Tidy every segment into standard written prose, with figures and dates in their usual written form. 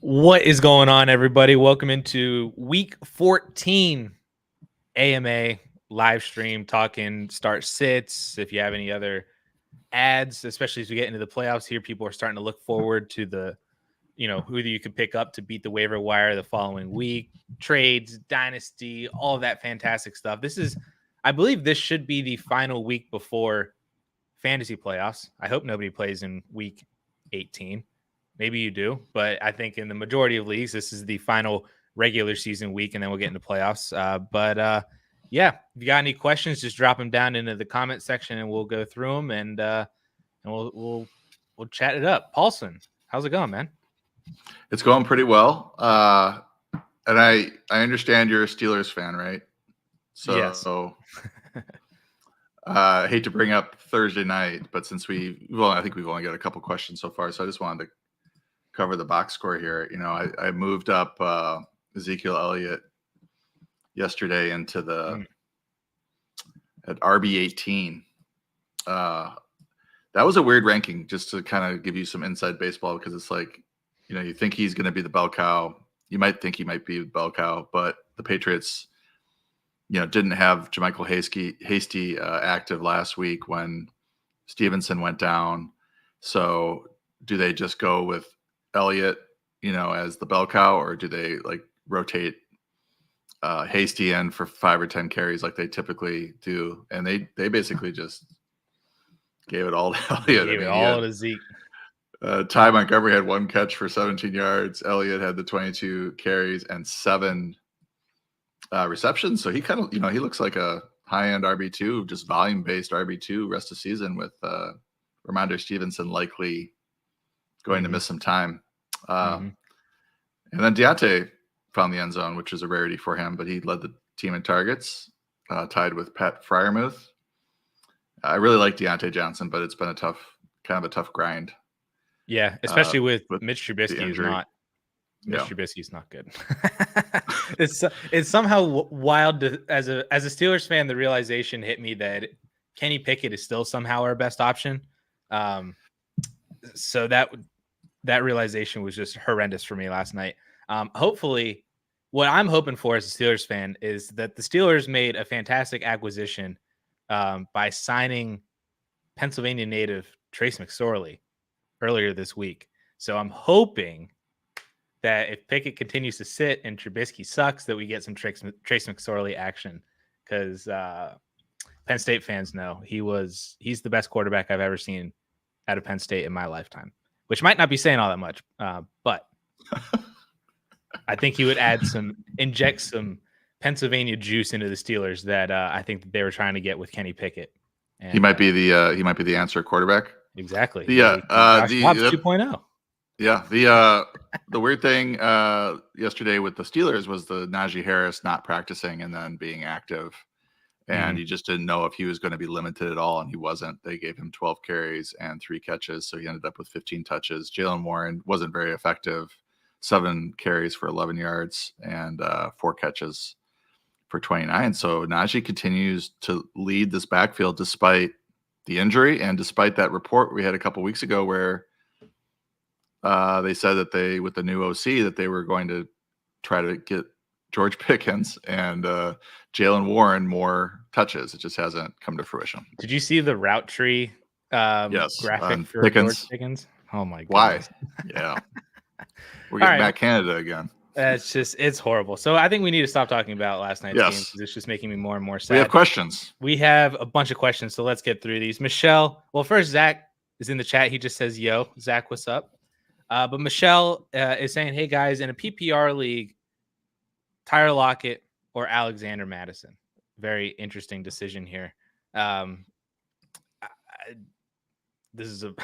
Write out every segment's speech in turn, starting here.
What is going on, everybody? Welcome into week 14 AMA live stream talking start sits. If you have any other ads, especially as we get into the playoffs here, people are starting to look forward to the, who you could pick up to beat the waiver wire the following week, trades, Dynasty, all of that fantastic stuff. I believe this should be the final week before fantasy playoffs. I hope nobody plays in week 18. Maybe you do, but I think in the majority of leagues, this is the final regular season week, and then we'll get into playoffs. Yeah, if you got any questions, just drop them down into the comment section, and we'll go through them, and we'll chat it up. Paulsen, how's it going, man? It's going pretty well. And I understand you're a Steelers fan, right? So, yes. I hate to bring up Thursday night, but since I think we've only got a couple questions so far, so I just wanted to cover the box score here. I moved up Ezekiel Elliott yesterday into at RB18. That was a weird ranking, just to kind of give you some inside baseball, because it's like, you think he's going to be the bell cow. You might think he might be the bell cow, but the Patriots, didn't have JaMychal Hasty active last week when Stevenson went down. So do they just go with Elliott, as the bell cow, or do they rotate Hasty in for 5 or 10 carries like they typically do? And they basically just gave it all to Elliott. Gave it all to Zeke. Ty Montgomery had 1 catch for 17 yards. Elliott had the 22 carries and 7 receptions. So he kind of, he looks like a high-end RB2, just volume-based RB2 rest of season, with Ramondre Stevenson likely going to miss some time. And then Deontay found the end zone, which is a rarity for him, but he led the team in targets, tied with Pat Freiermuth. I really like Deontay Johnson, but it's been kind of a tough grind. Yeah, especially with Mitch Trubisky Mitch Trubisky's not good. It's somehow wild as a Steelers fan, the realization hit me that Kenny Pickett is still somehow our best option. So that realization was just horrendous for me last night. Hopefully, what I'm hoping for as a Steelers fan is that the Steelers made a fantastic acquisition by signing Pennsylvania native Trace McSorley earlier this week. So I'm hoping that if Pickett continues to sit and Trubisky sucks, that we get some Trace McSorley action, because Penn State fans know he's the best quarterback I've ever seen out of Penn State in my lifetime, which might not be saying all that much, but I think he would inject some Pennsylvania juice into the Steelers that I think that they were trying to get with Kenny Pickett. And, he might be the answer quarterback. Exactly. The 2.0. Yeah, the weird thing yesterday with the Steelers was the Najee Harris not practicing and then being active, and you just didn't know if he was going to be limited at all, and he wasn't. They gave him 12 carries and 3 catches, so he ended up with 15 touches. Jaylen Warren wasn't very effective, 7 carries for 11 yards and 4 catches for 29. So Najee continues to lead this backfield despite the injury and despite that report we had a couple weeks ago where they said that with the new OC, that they were going to try to get George Pickens and Jaylen Warren more touches. It just hasn't come to fruition. Did you see the route tree graphic for Pickens? George Pickens? Oh my god! Why? Yeah, we're getting back Canada again. It's horrible. So I think we need to stop talking about last night's game, because it's just making me more and more sad. We have questions. We have a bunch of questions, so let's get through these. Michelle, well, first, Zach is in the chat. He just says, yo, Zach, what's up? But Michelle is saying, hey, guys, in a PPR league, Tyler Lockett or Alexander Mattison. Very interesting decision here. This is a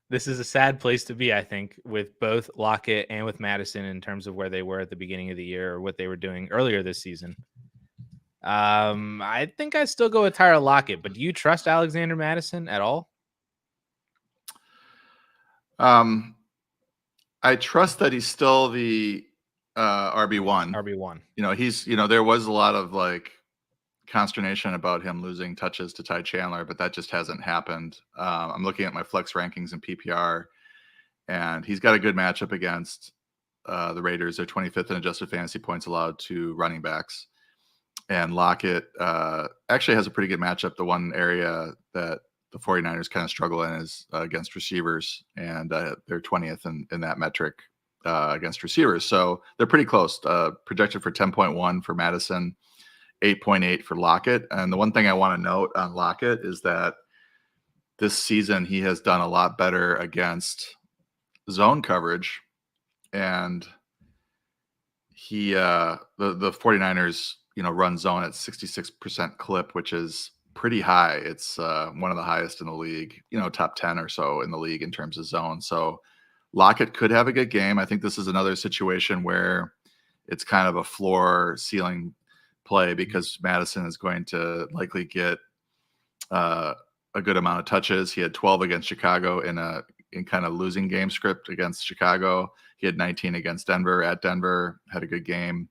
this is a sad place to be, I think, with both Lockett and with Mattison in terms of where they were at the beginning of the year or what they were doing earlier this season. I think I'd still go with Tyler Lockett, but do you trust Alexander Mattison at all? I trust that he's still the RB1. RB1. There was a lot of consternation about him losing touches to Ty Chandler, but that just hasn't happened. I'm looking at my flex rankings in PPR, and he's got a good matchup against the Raiders. They're 25th in adjusted fantasy points allowed to running backs. And Lockett actually has a pretty good matchup. The one area that the 49ers kind of struggle in is against receivers, and they're 20th in that metric against receivers. So they're pretty close. Projected for 10.1 for Madison, 8.8 for Lockett. And the one thing I want to note on Lockett is that this season he has done a lot better against zone coverage, and he the 49ers run zone at 66% clip, which is pretty high. It's one of the highest in the league, top 10 or so in the league in terms of zone. So Lockett could have a good game. I think this is another situation where it's kind of a floor ceiling play because Madison is going to likely get a good amount of touches. He had 12 against Chicago in kind of losing game script against Chicago. He had 19 against Denver at Denver, had a good game.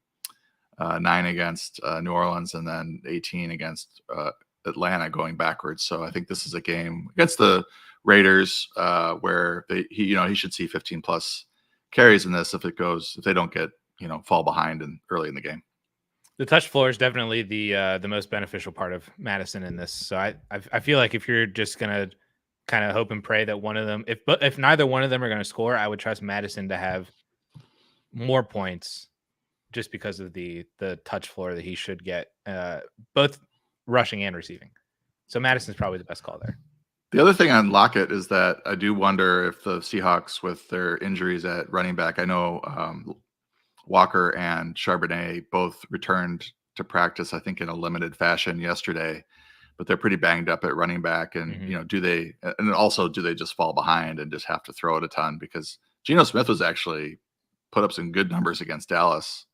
9 against New Orleans, and then 18 against Atlanta going backwards. So I think this is a game against the Raiders where he should see 15 plus carries in this if they don't get fall behind early in the game. The touch floor is definitely the most beneficial part of Madison in this. So I feel like if you're just gonna kind of hope and pray that one of them, if neither one of them are going to score, I would trust Madison to have more points, just because of the touch floor that he should get, both rushing and receiving. So Madison's probably the best call there. The other thing on Lockett is that I do wonder if the Seahawks, with their injuries at running back, I know Walker and Charbonnet both returned to practice, I think, in a limited fashion yesterday, but they're pretty banged up at running back. And, do they just fall behind and just have to throw it a ton? Because Geno Smith was actually put up some good numbers against Dallas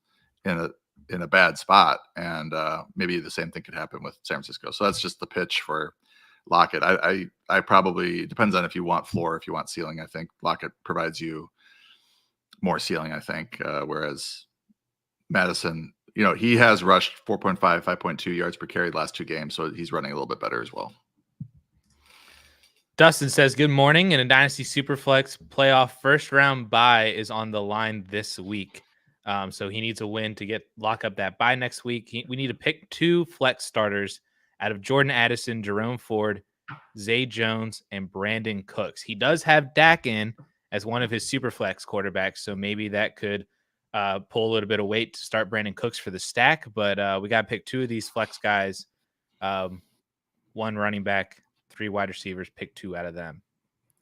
in a bad spot, and maybe the same thing could happen with San Francisco. So that's just the pitch for Lockett. I probably, depends on if you want floor, if you want ceiling. I think Lockett provides you more ceiling, I think, whereas Madison, he has rushed 4.5, 5.2 yards per carry the last 2 games, so he's running a little bit better as well. Dustin says, good morning. In a Dynasty Superflex playoff first round bye is on the line this week. So he needs a win to lock up that bye next week. We need to pick 2 flex starters out of Jordan Addison, Jerome Ford, Zay Jones, and Brandon Cooks. He does have Dak in as one of his super flex quarterbacks, so maybe that could pull a little bit of weight to start Brandon Cooks for the stack. But we got to pick 2 of these flex guys, 1 running back, 3 wide receivers, pick 2 out of them.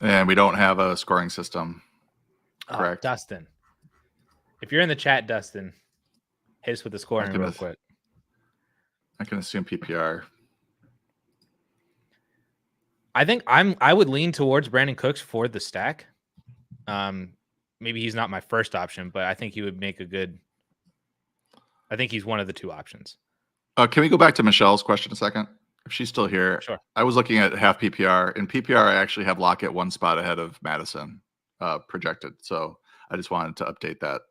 And we don't have a scoring system. Correct. Dustin. If you're in the chat, Dustin, hit us with the scoring real quick. I can assume PPR. I think I would lean towards Brandon Cooks for the stack. Maybe he's not my first option, but I think he would make I think he's one of the 2 options. Can we go back to Michelle's question a second? If she's still here. Sure. I was looking at half PPR. In PPR, I actually have Lockett 1 spot ahead of Madison projected. So I just wanted to update that.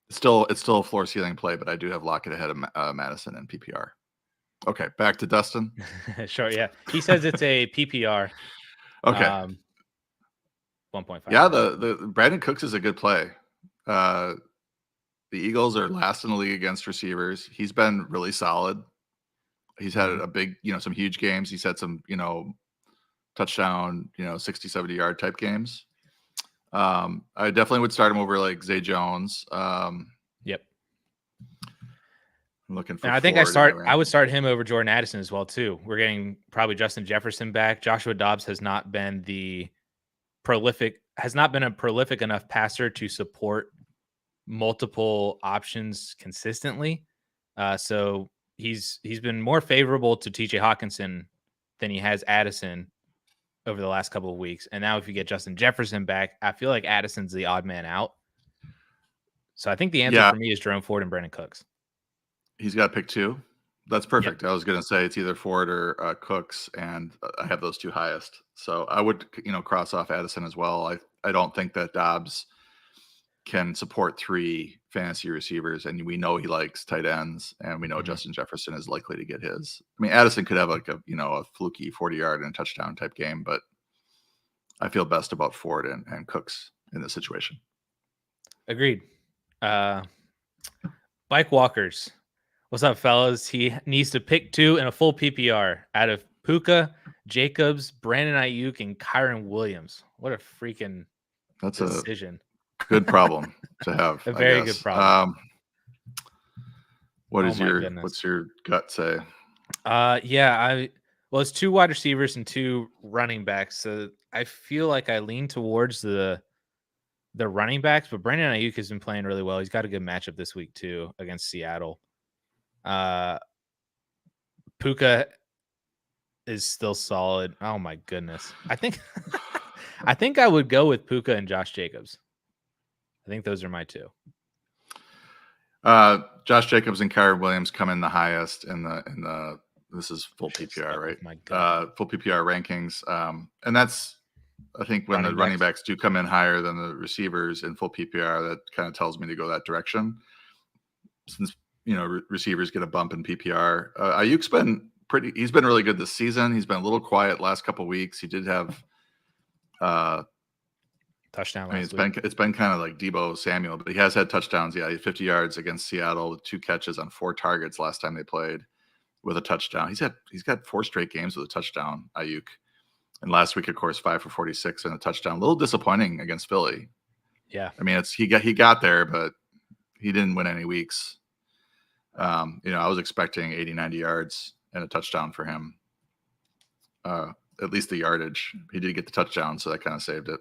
It's still a floor ceiling play, but I do have Lockett ahead of Madison and PPR. Okay, back to Dustin. Sure, yeah. He says it's a PPR. Okay. 1.5. Yeah, the Brandon Cooks is a good play. The Eagles are last in the league against receivers. He's been really solid. He's had a big, some huge games. He's had some, touchdown, 60, 70 yard type games. I definitely would start him over like Zay Jones. Yep. I'm looking for. And I think I would start him over Jordan Addison as well too. We're getting probably Justin Jefferson back. Joshua Dobbs has not been a prolific enough passer to support multiple options consistently. So he's been more favorable to TJ Hawkinson than he has Addison over the last couple of weeks. And now if you get Justin Jefferson back, I feel like Addison's the odd man out. So I think the answer for me is Jerome Ford and Brandon Cooks. He's got to pick 2. That's perfect. Yep. I was going to say it's either Ford or Cooks, and I have those 2 highest. So I would, cross off Addison as well. I don't think that Dobbs can support 3 fantasy receivers, and we know he likes tight ends, and we know Justin Jefferson is likely to get his. I mean, Addison could have like a fluky 40-yard and a touchdown type game, but I feel best about Ford and Cooks in this situation. Agreed. Bike Walkers. What's up, fellas? He needs to pick 2 in a full PPR out of Puka, Jacobs, Brandon Ayuk, and Kyron Williams. What a freaking decision. A good problem to have. A very good problem. What's your gut say? Well, it's 2 wide receivers and 2 running backs. So I feel like I lean towards the running backs, but Brandon Ayuk has been playing really well. He's got a good matchup this week too against Seattle. Puka is still solid. Oh my goodness. I think I would go with Puka and Josh Jacobs. I think those are my 2. Josh Jacobs and Kyron Williams come in the highest in the this is full PPR, right? Full PPR rankings. And that's, I think when the running backs do come in higher than the receivers in full PPR, that kind of tells me to go that direction. Since, receivers get a bump in PPR. Ayuk's he's been really good this season. He's been a little quiet last couple of weeks. He did have touchdown. It's been kind of like Debo Samuel, but he has had touchdowns. Yeah, he had 50 yards against Seattle with 2 catches on 4 targets last time they played with a touchdown. He's got 4 straight games with a touchdown, Ayuk. And last week, of course, 5 for 46 and a touchdown. A little disappointing against Philly. Yeah. I mean, he got there, but he didn't win any weeks. I was expecting 80, 90 yards and a touchdown for him. At least the yardage. He did get the touchdown, so that kind of saved it.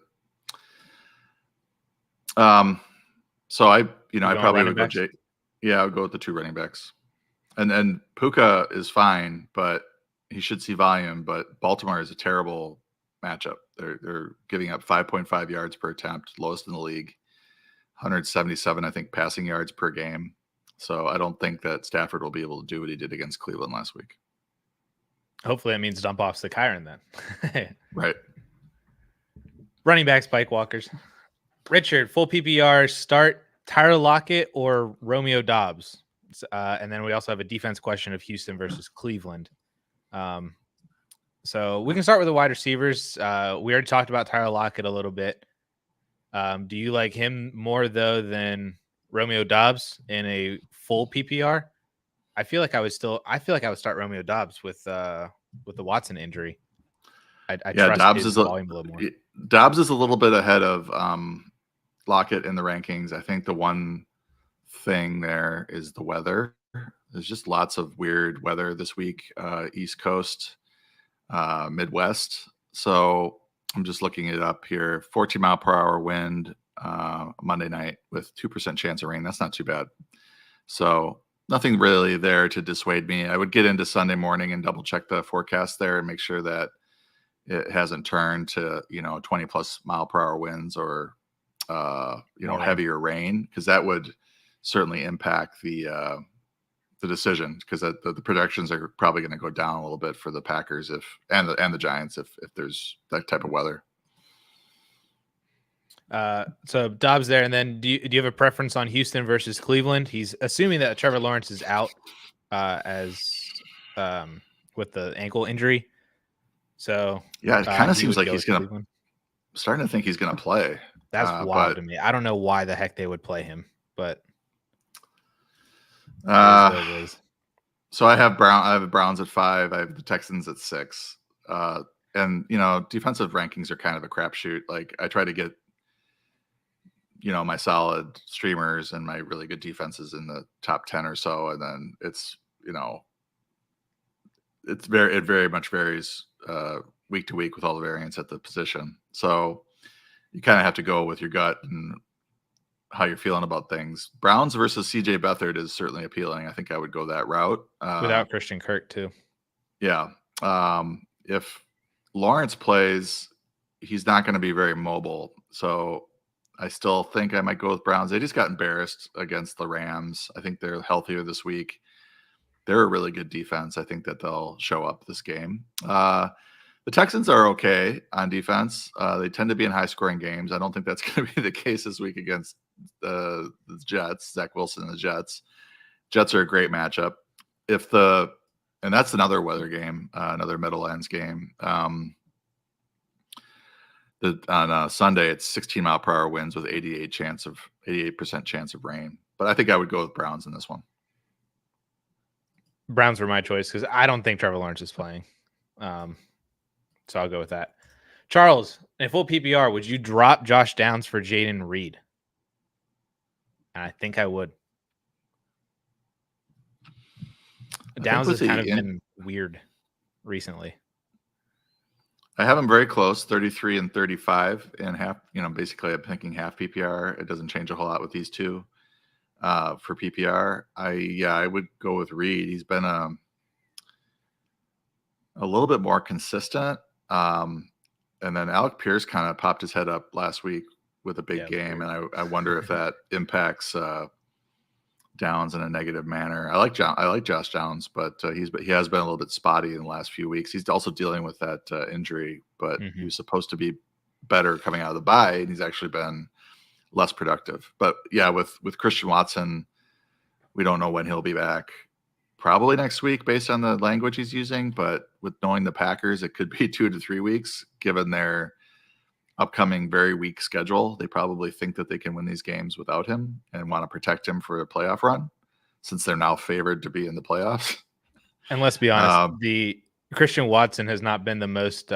So I probably would go I would go with the 2 running backs. And Puka is fine, but he should see volume. But Baltimore is a terrible matchup. They're giving up 5.5 yards per attempt, lowest in the league. 177, I think, passing yards per game. So I don't think that Stafford will be able to do what he did against Cleveland last week. Hopefully that means dump offs to Kyron then. Right. Running backs, bike walkers. Richard, full PPR, start Tyler Lockett or Romeo Doubs. And then we also have a defense question of Houston versus Cleveland. So we can start with the wide receivers. We already talked about Tyler Lockett a little bit. Do you like him more, though, than Romeo Doubs in a full PPR? I feel like I would start Romeo Doubs with the Watson injury. I trust Doubs his volume a little more. Doubs is a little bit ahead of Lockett in the rankings. I think the one thing there is the weather. There's just lots of weird weather this week, East Coast, Midwest. So I'm just looking it up here. 14 mile per hour wind Monday night with 2% chance of rain. That's not too bad. So nothing really there to dissuade me. I would get into Sunday morning and double check the forecast there and make sure that it hasn't turned to 20 plus mile per hour winds or heavier rain, because that would certainly impact the decision, because the projections are probably going to go down a little bit for the Packers and the Giants if there's that type of weather. So Dobbs there, and then do you have a preference on Houston versus Cleveland? He's assuming that Trevor Lawrence is out with the ankle injury. So yeah, it kind of seems like he's going to. Starting to think he's going to play. That's wild to me. I don't know why the heck they would play him, but so I have Browns at 5. I have the Texans at 6. And defensive rankings are kind of a crapshoot. Like, I try to get my solid streamers and my really good defenses in the top 10 or so, and then it's it very much varies week to week with all the variants at the position. So you kind of have to go with your gut and how you're feeling about things. Browns versus CJ Beathard is certainly appealing. I think I would go that route. Without Christian Kirk too. Yeah. If Lawrence plays, he's not going to be very mobile. So I still think I might go with Browns. They just got embarrassed against the Rams. I think they're healthier this week. They're a really good defense. I think that they'll show up this game. The Texans are okay on defense. They tend to be in high-scoring games. I don't think that's going to be the case this week against the Jets, Zach Wilson and the Jets. Jets are a great matchup. And that's another weather game, another Meadowlands game. On Sunday, it's 16-mile-per-hour winds with 88% chance of rain. But I think I would go with Browns in this one. Browns were my choice because I don't think Trevor Lawrence is playing. So I'll go with that. Charles, in full PPR, would you drop Josh Downs for Jaden Reed? And I think I would. Downs has kind of been weird recently. I have him very close, 33 and 35 and half. Basically, I'm thinking half PPR. It doesn't change a whole lot with these two. For PPR, I would go with Reed. He's been a little bit more consistent. And then Alec Pierce kind of popped his head up last week with a big game, and I wonder if that impacts Downs in a negative manner. I like Josh Downs, but he has been a little bit spotty in the last few weeks. He's also dealing with that injury, but he was supposed to be better coming out of the bye, and he's actually been less productive. But yeah, with Christian Watson, we don't know when he'll be back. Probably next week based on the language he's using, but with knowing the Packers, it could be 2 to 3 weeks given their upcoming very weak schedule. They probably think that they can win these games without him and want to protect him for a playoff run since they're now favored to be in the playoffs. And let's be honest, the Christian Watson has not been the most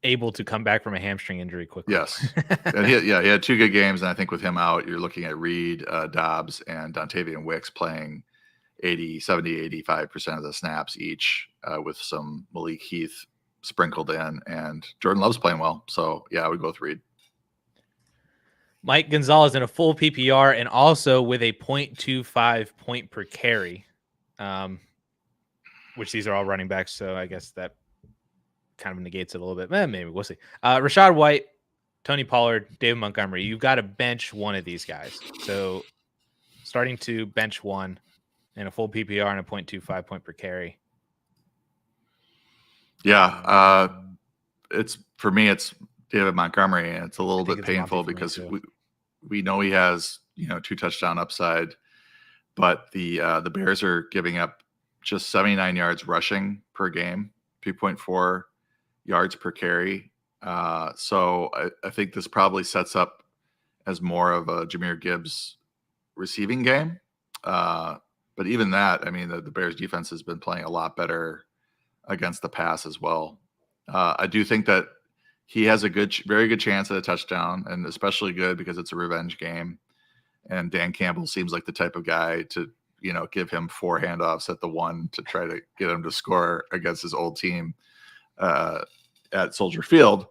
able to come back from a hamstring injury quickly. Yes. And he had 2 good games. And I think with him out, you're looking at Reed, Dobbs, and Dontavian Wicks playing 70, 85% of the snaps each, with some Malik Heath sprinkled in, and Jordan Love's playing well. So yeah, I would go with Reed. Mike Gonzalez in a full PPR and also with a 0.25 point per carry, which these are all running backs. So I guess that kind of negates it a little bit. Maybe we'll see. Rachaad White, Tony Pollard, David Montgomery. You've got to bench one of these guys. So starting to bench one in a full PPR and a 0.25 point per carry. Yeah, it's for me. It's David Montgomery, and it's a little bit painful because we know he has 2 touchdown upside, but the Bears are giving up just 79 yards rushing per game, 2.4 yards per carry. So I think this probably sets up as more of a Jahmyr Gibbs receiving game. But even that, I mean, the Bears defense has been playing a lot better against the pass as well. I do think that he has a very good chance at a touchdown, and especially good because it's a revenge game. And Dan Campbell seems like the type of guy to, give him 4 handoffs at the 1 to try to get him to score against his old team at Soldier Field.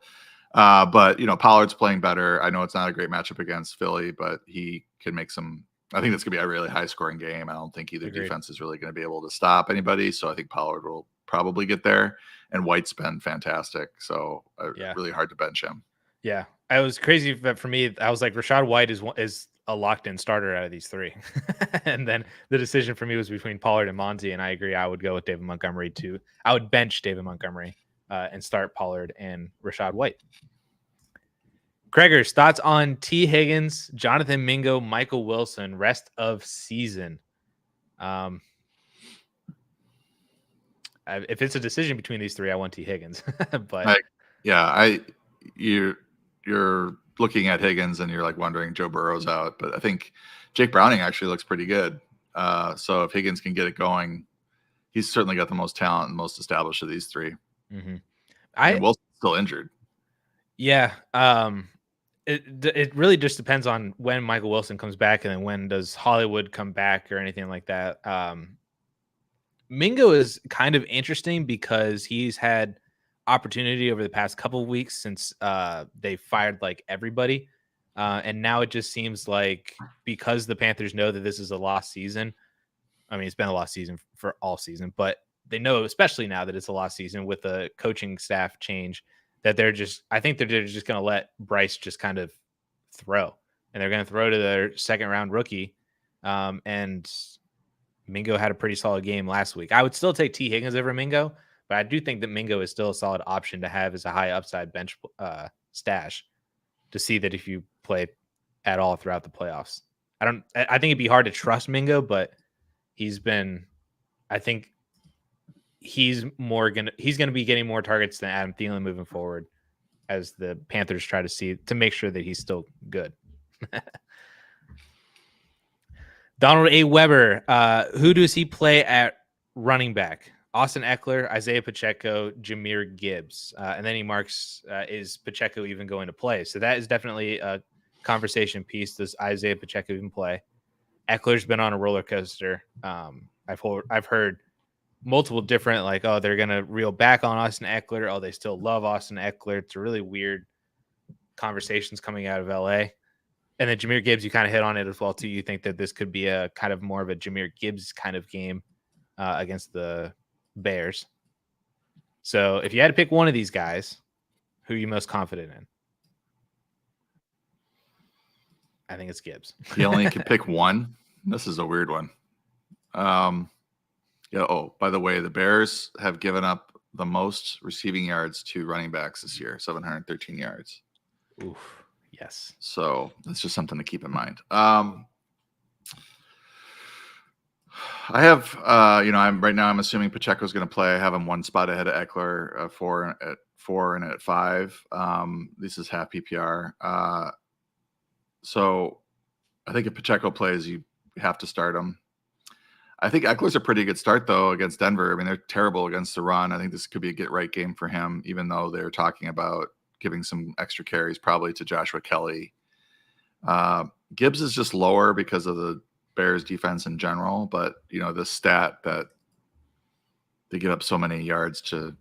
But Pollard's playing better. I know it's not a great matchup against Philly, but he can make some. I think it's going to be a really high-scoring game. I don't think either defense is really going to be able to stop anybody. So I think Pollard will probably get there. And White's been fantastic. So really hard to bench him. Yeah. I was crazy, but for me, I was like, Rachaad White is a locked-in starter out of these 3. And then the decision for me was between Pollard and Monty, and I agree. I would go with David Montgomery too. I would bench David Montgomery and start Pollard and Rachaad White. Gregor's thoughts on T. Higgins, Jonathan Mingo, Michael Wilson, rest of season. If it's a decision between these 3, I want T. Higgins. But you're looking at Higgins and you're like wondering Joe Burrow's out, but I think Jake Browning actually looks pretty good. So if Higgins can get it going, he's certainly got the most talent and most established of these 3. Mm-hmm. And Wilson's still injured. Yeah. It really just depends on when Michael Wilson comes back, and then when does Hollywood come back or anything like that. Mingo is kind of interesting because he's had opportunity over the past couple of weeks since they fired like everybody. And now it just seems like because the Panthers know that this is a lost season. I mean, it's been a lost season for all season, but they know, especially now that it's a lost season with the coaching staff change, that I think they're just going to let Bryce just kind of throw, and they're going to throw to their second round rookie. And Mingo had a pretty solid game last week. I would still take T. Higgins over Mingo, but I do think that Mingo is still a solid option to have as a high upside bench stash to see that if you play at all throughout the playoffs. I think it'd be hard to trust Mingo, but I think he's going to be getting more targets than Adam Thielen moving forward. as the Panthers try to make sure that he's still good. Donald A. Weber, who does he play at running back? Austin Eckler, Isaiah Pacheco, Jahmyr Gibbs. And then he marks, is Pacheco even going to play? So that is definitely a conversation piece. Does Isaiah Pacheco even play? Eckler's been on a roller coaster. I've heard multiple different, like, oh, they're going to reel back on Austin Eckler. Oh, they still love Austin Eckler. It's a really weird conversations coming out of LA. And then Jahmyr Gibbs, you kind of hit on it as well, too. You think that this could be a kind of more of a Jahmyr Gibbs kind of game against the Bears. So if you had to pick one of these guys, who are you most confident in? I think it's Gibbs. You only can pick one. This is a weird one. Yeah. Oh, by the way, the Bears have given up the most receiving yards to running backs this year, 713 yards. Oof. Yes. So that's just something to keep in mind. I have, I'm assuming Pacheco's going to play. I have him one spot ahead of Eckler, at 4 and at 5. This is half PPR. So I think if Pacheco plays, you have to start him. I think Eckler's a pretty good start, though, against Denver. I mean, they're terrible against the run. I think this could be a get-right game for him, even though they're talking about giving some extra carries probably to Joshua Kelly. Gibbs is just lower because of the Bears defense in general, but, this stat that they give up so many yards to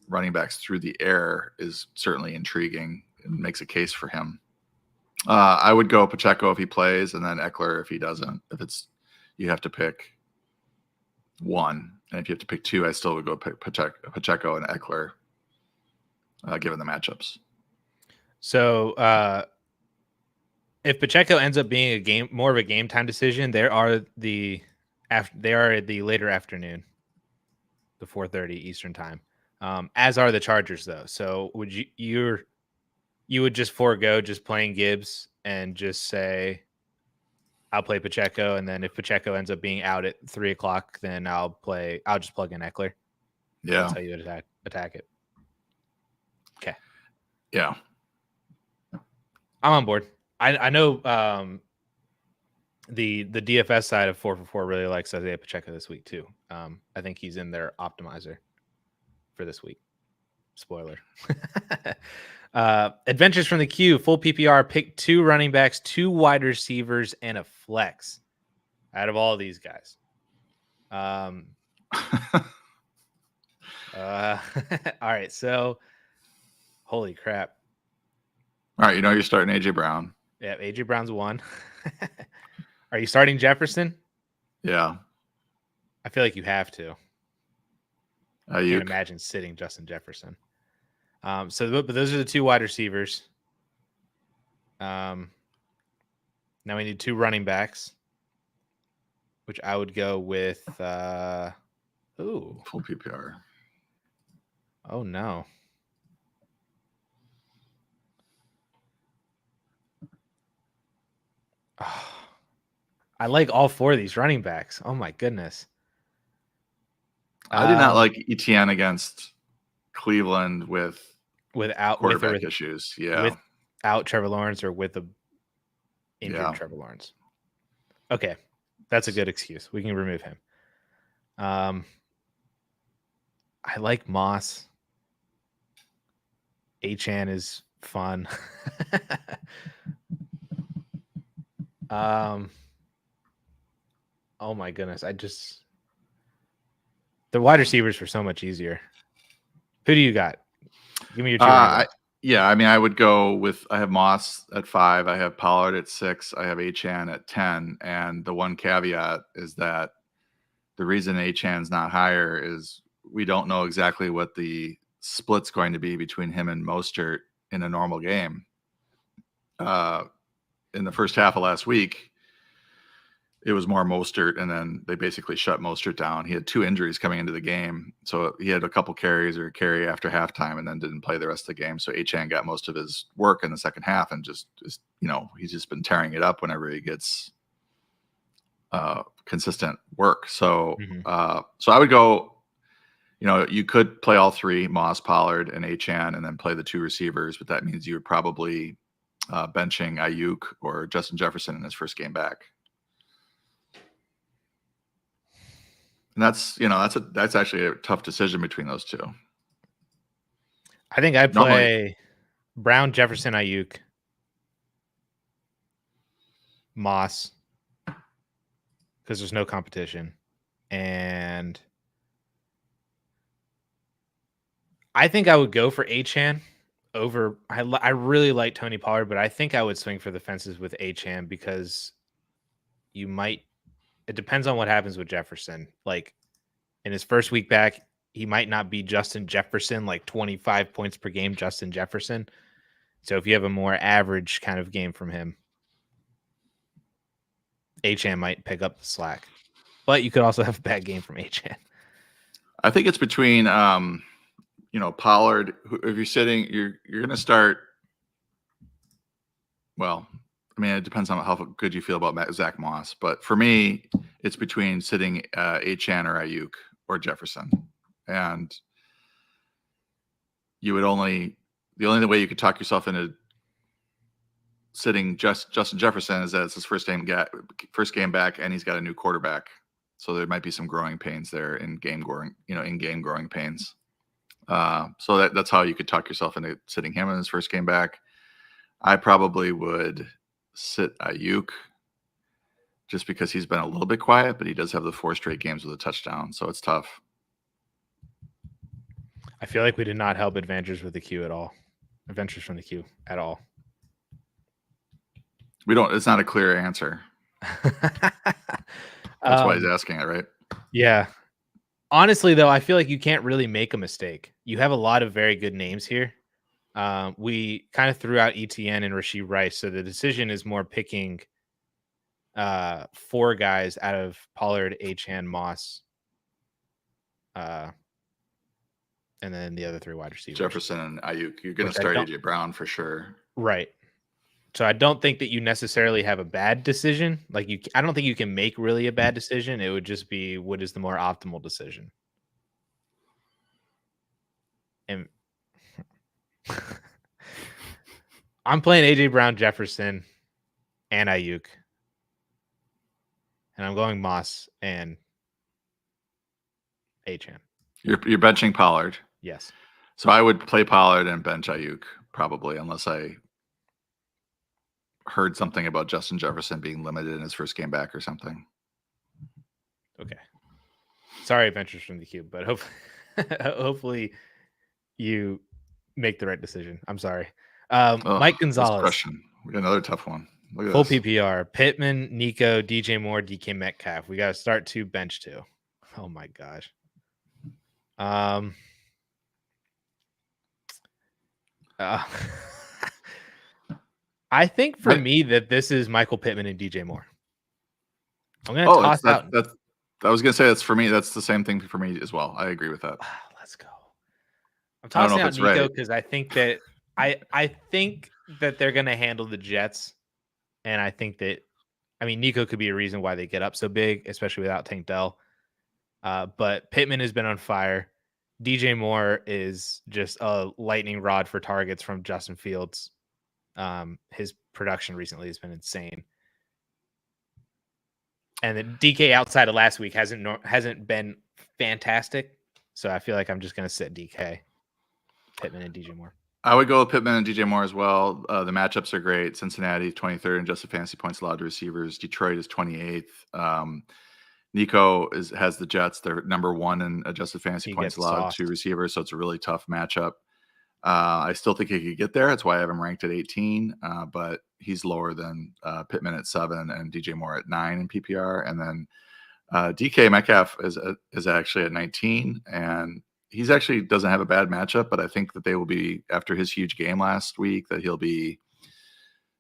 running backs through the air is certainly intriguing and makes a case for him. I would go Pacheco if he plays, and then Eckler if he doesn't. You have to pick one, and if you have to pick two, I still would go pick Pacheco and Eckler, given the matchups. So if Pacheco ends up being more of a game time decision, they are the later afternoon, the 4:30 Eastern time, as are the Chargers, though. So would you would just forego just playing Gibbs and just say, I'll play Pacheco, and then if Pacheco ends up being out at 3:00, then I'll just plug in Eckler. Yeah, that's how you would attack it. Okay. Yeah, I'm on board. I know the DFS side of 4for4 really likes Isaiah Pacheco this week too. I think he's in their optimizer for this week. Spoiler. Adventures from the queue, full PPR, pick 2 running backs, 2 wide receivers, and a flex out of all these guys. All right, so holy crap. All right, you're starting AJ Brown. Yeah, AJ Brown's 1. Are you starting Jefferson? Yeah. I feel like you have to. I can't imagine sitting Justin Jefferson. But those are the 2 wide receivers. Now we need 2 running backs, which I would go with. Full PPR. Oh no. Oh, I like all 4 of these running backs. Oh my goodness. I did not like Etienne against Cleveland without quarterback issues. Yeah. Without Trevor Lawrence or with a injured Trevor Lawrence. Okay. That's a good excuse. We can remove him. I like Moss. Achane is fun. Oh my goodness. The wide receivers were so much easier. Who do you got? Give me your 2. I would go with, I have Moss at 5. I have Pollard at 6. I have Achane at 10. And the one caveat is that the reason Achane's not higher is we don't know exactly what the split's going to be between him and Mostert in a normal game. In the first half of last week, it was more Mostert, and then they basically shut Mostert down. He had 2 injuries coming into the game, so he had a couple carries or a carry after halftime and then didn't play the rest of the game. So Achane got most of his work in the second half and just he's just been tearing it up whenever he gets consistent work. So so I would go You could play all three, Moss, Pollard, and Achane, and then play the two receivers, but that means you would probably benching Ayuk or Justin Jefferson in his first game back. And that's actually a tough decision between those two. I think I play Brown, Jefferson, Ayuk, Moss, because there's no competition. And I think I would go for Achane over. I really like Tony Pollard, but I think I would swing for the fences with Achane because you might. It depends on what happens with Jefferson. Like in his first week back, he might not be Justin Jefferson, like 25 points per game, Justin Jefferson. So if you have a more average kind of game from him, Achane might pick up the slack. But you could also have a bad game from Achane. I think it's between Pollard. If you're sitting, you're going to start. Well, I mean, it depends on how good you feel about Zach Moss. But for me, it's between sitting Achane or Ayuk or Jefferson. And the only way you could talk yourself into sitting Justin Jefferson is that it's his first game back, and he's got a new quarterback. So there might be some growing pains there in game growing pains. So that's how you could talk yourself into sitting him in his first game back. I probably would sit Ayuk just because he's been a little bit quiet, but he does have the 4 straight games with a touchdown. So it's tough. I feel like we did not help Adventures with the Q at all. Adventures from the Q at all. It's not a clear answer. That's why he's asking it, right? Yeah. Honestly, though, I feel like you can't really make a mistake. You have a lot of very good names here. We kind of threw out ETN and Rashee Rice, so the decision is more picking 4 guys out of Pollard, Achane, Moss, and then the other 3 wide receivers. Jefferson and Ayuk. You're going to start AJ Brown for sure. Right. So I don't think that you necessarily have a bad decision. I don't think you can make really a bad decision. It would just be what is the more optimal decision. And I'm playing AJ Brown, Jefferson, and Ayuk. And I'm going Moss and Achane. You're benching Pollard. Yes. So I would play Pollard and bench Ayuk probably, unless I heard something about Justin Jefferson being limited in his first game back or something. Okay. Sorry, Adventures from the Cube, but hopefully you make the right decision. I'm sorry. Mike Gonzalez. Question. We got another tough one. Look at Full this. PPR. Pittman, Nico, DJ Moore, DK Metcalf. We got to start 2, bench 2. Oh my gosh. I think for me that this is Michael Pittman and DJ Moore. I'm going to toss out. I was going to say that's for me. That's the same thing for me as well. I agree with that. Let's go. I'm tossing out Nico because I think that I think that they're going to handle the Jets, and I think that Nico could be a reason why they get up so big, especially without Tank Dell. But Pittman has been on fire. DJ Moore is just a lightning rod for targets from Justin Fields. His production recently has been insane. And the DK outside of last week hasn't been fantastic. So I feel like I'm just going to sit DK, Pittman, and DJ Moore. I would go with Pittman and DJ Moore as well. The matchups are great. Cincinnati 23rd in adjusted fantasy points allowed to receivers. Detroit is 28th. Nico has the Jets. They're number 1 in adjusted fantasy points allowed to receivers. So it's a really tough matchup. I still think he could get there. That's why I have him ranked at 18, but he's lower than Pittman at 7 and DJ Moore at 9 in PPR. And then DK Metcalf is actually at 19, and he's actually doesn't have a bad matchup, but I think that they will be, after his huge game last week, that he'll be,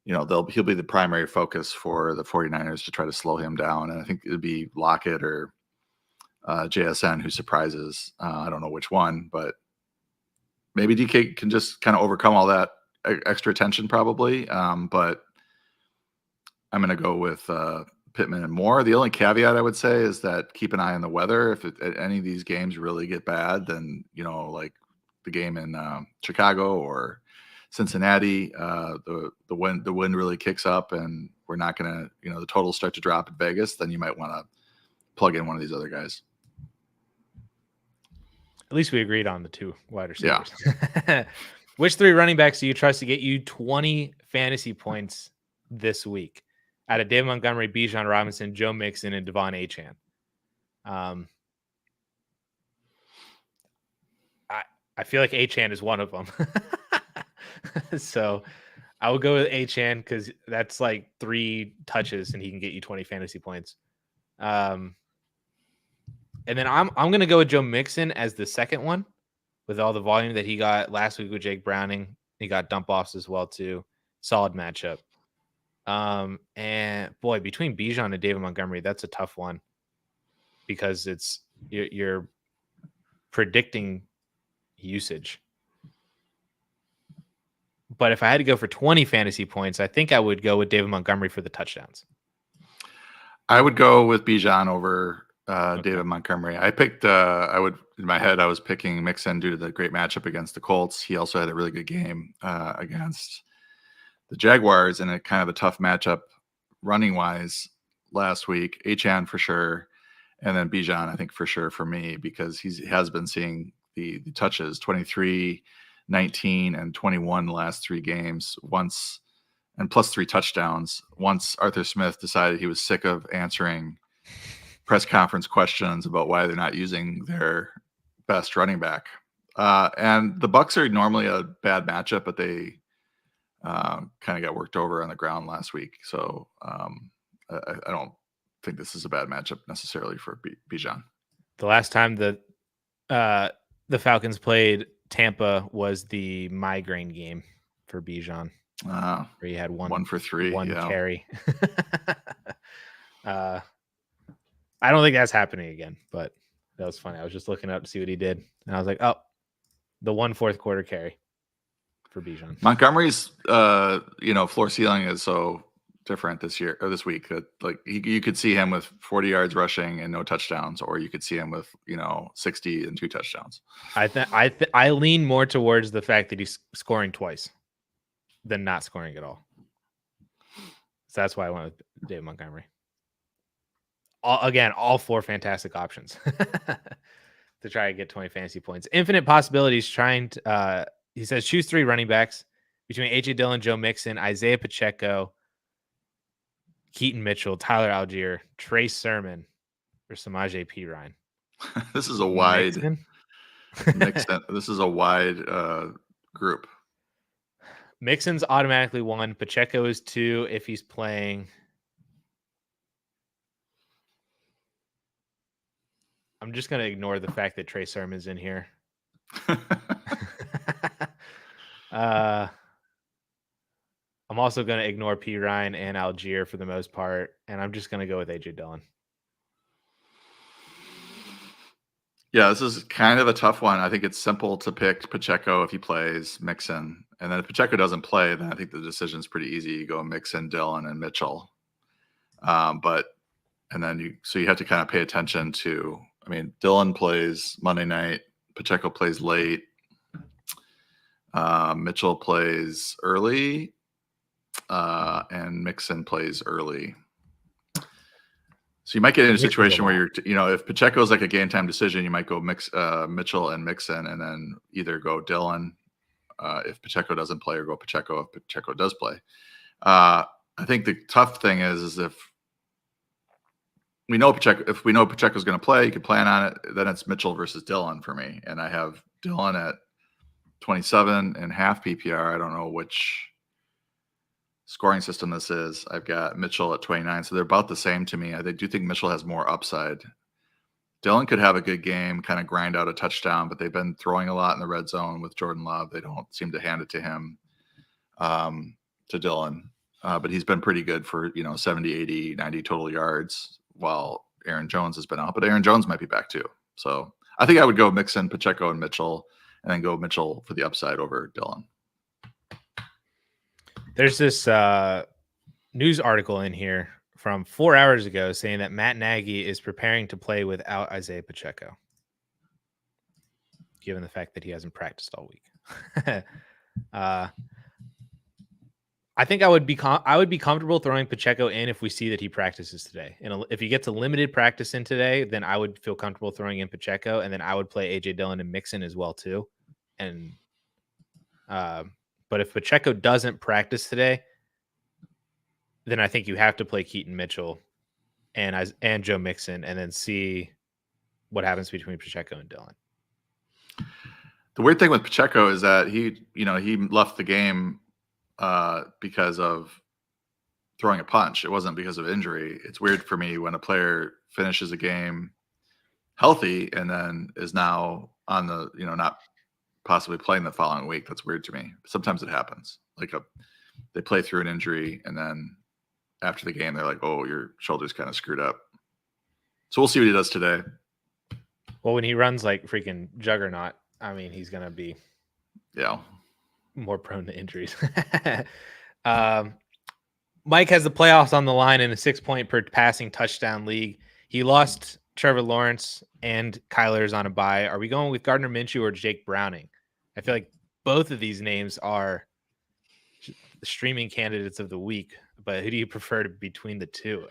he'll be the primary focus for the 49ers to try to slow him down. And I think it'd be Lockett or JSN who surprises. I don't know which one, but maybe DK can just kind of overcome all that extra attention probably. But I'm going to go with Pittman and Moore. The only caveat I would say is that keep an eye on the weather. If any of these games really get bad, then, like the game in Chicago or Cincinnati, the wind really kicks up and we're not going to, the totals start to drop at Vegas, then you might want to plug in one of these other guys. At least we agreed on the 2 wide receivers. Yeah. Which 3 running backs do you trust to get you 20 fantasy points this week? Out of David Montgomery, Bijan Robinson, Joe Mixon, and Devon Achane. I feel like Achane is one of them. So I will go with Achane because that's like 3 touches and he can get you 20 fantasy points. And then I'm going to go with Joe Mixon as the second one with all the volume that he got last week with Jake Browning. He got dump offs as well too. Solid matchup. And boy, between Bijan and David Montgomery, that's a tough one because you're predicting usage. But if I had to go for 20 fantasy points, I think I would go with David Montgomery for the touchdowns. I would go with Bijan over David Montgomery. I picked, in my head, I was picking Mixon due to the great matchup against the Colts. He also had a really good game against the Jaguars in a kind of a tough matchup running wise last week. Achane for sure. And then Bijan, I think for sure for me, because he has been seeing the touches 23, 19, and 21 the last 3 games once, and plus 3 touchdowns. Once Arthur Smith decided he was sick of answering press conference questions about why they're not using their best running back. And the Bucs are normally a bad matchup, but they kind of got worked over on the ground last week. So I don't think this is a bad matchup necessarily for Bijan. The last time the Falcons played Tampa was the migraine game for Bijan, where he had 1 for 3, one carry. I don't think that's happening again, but that was funny. I was just looking up to see what he did, and I was like, oh, the 1 fourth quarter carry for Bijan. Montgomery's floor ceiling is so different this week that like you could see him with 40 yards rushing and no touchdowns, or you could see him with 60 and 2 touchdowns. I lean more towards the fact that he's scoring twice than not scoring at all. So that's why I went with David Montgomery. All 4 fantastic options to try to get 20 fantasy points. Infinite possibilities. He says choose 3 running backs between AJ Dillon, Joe Mixon, Isaiah Pacheco, Keaton Mitchell, Tyler Algier, Trey Sermon, or Samaje Perine. This is a wide Mixon. This is a wide group. Mixon's automatically 1. Pacheco is 2 if he's playing. I'm just going to ignore the fact that Trey Sermon's in here. I'm also going to ignore Perine and Algier for the most part, and I'm just going to go with AJ Dillon. Yeah, this is kind of a tough one. I think it's simple to pick Pacheco if he plays, Mixon. And then if Pacheco doesn't play, then I think the decision is pretty easy. You go Mixon, Dillon, and Mitchell. You have to kind of pay attention to, Dillon plays Monday night, Pacheco plays late, Mitchell plays early, and Mixon plays early. So you might get in a situation where if Pacheco is like a game time decision, you might go Mitchell and Mixon, and then either go Dillon if Pacheco doesn't play, or go Pacheco if Pacheco does play. I think the tough thing is if we know Pacheco's going to play, you can plan on it. Then it's Mitchell versus Dillon for me, and I have Dillon at 27.5 PPR. I don't know which scoring system this is. I've got Mitchell at 29, so they're about the same to me. I do think Mitchell has more upside. Dillon could have a good game, kind of grind out a touchdown, but they've been throwing a lot in the red zone with Jordan Love. They don't seem to hand it to him, to Dillon. But he's been pretty good for 70, 80, 90 total yards while Aaron Jones has been out. But Aaron Jones might be back too. So I think I would go Mixon, Pacheco, and Mitchell, and then go Mitchell for the upside over Dillon. There's this news article in here from 4 hours ago saying that Matt Nagy is preparing to play without Isaiah Pacheco, given the fact that he hasn't practiced all week. I think I would be comfortable throwing Pacheco in if we see that he practices today. And if he gets a limited practice in today, then I would feel comfortable throwing in Pacheco, and then I would play AJ Dillon and Mixon as well too. And but if Pacheco doesn't practice today, then I think you have to play Keaton Mitchell and Joe Mixon, and then see what happens between Pacheco and Dillon. The weird thing with Pacheco is that he left the game because of throwing a punch. It wasn't because of injury. It's weird for me when a player finishes a game healthy and then is now on the, not possibly playing the following week. That's weird to me. Sometimes it happens. Like they play through an injury and then after the game, they're like, oh, your shoulder's kind of screwed up. So we'll see what he does today. Well, when he runs like freaking juggernaut, I mean, he's going to be more prone to injuries. Mike has the playoffs on the line in a 6-point per passing touchdown league. He lost Trevor Lawrence and Kyler's on a bye. Are we going with Gardner Minshew or Jake Browning? I feel like both of these names are streaming candidates of the week, but who do you prefer between the two?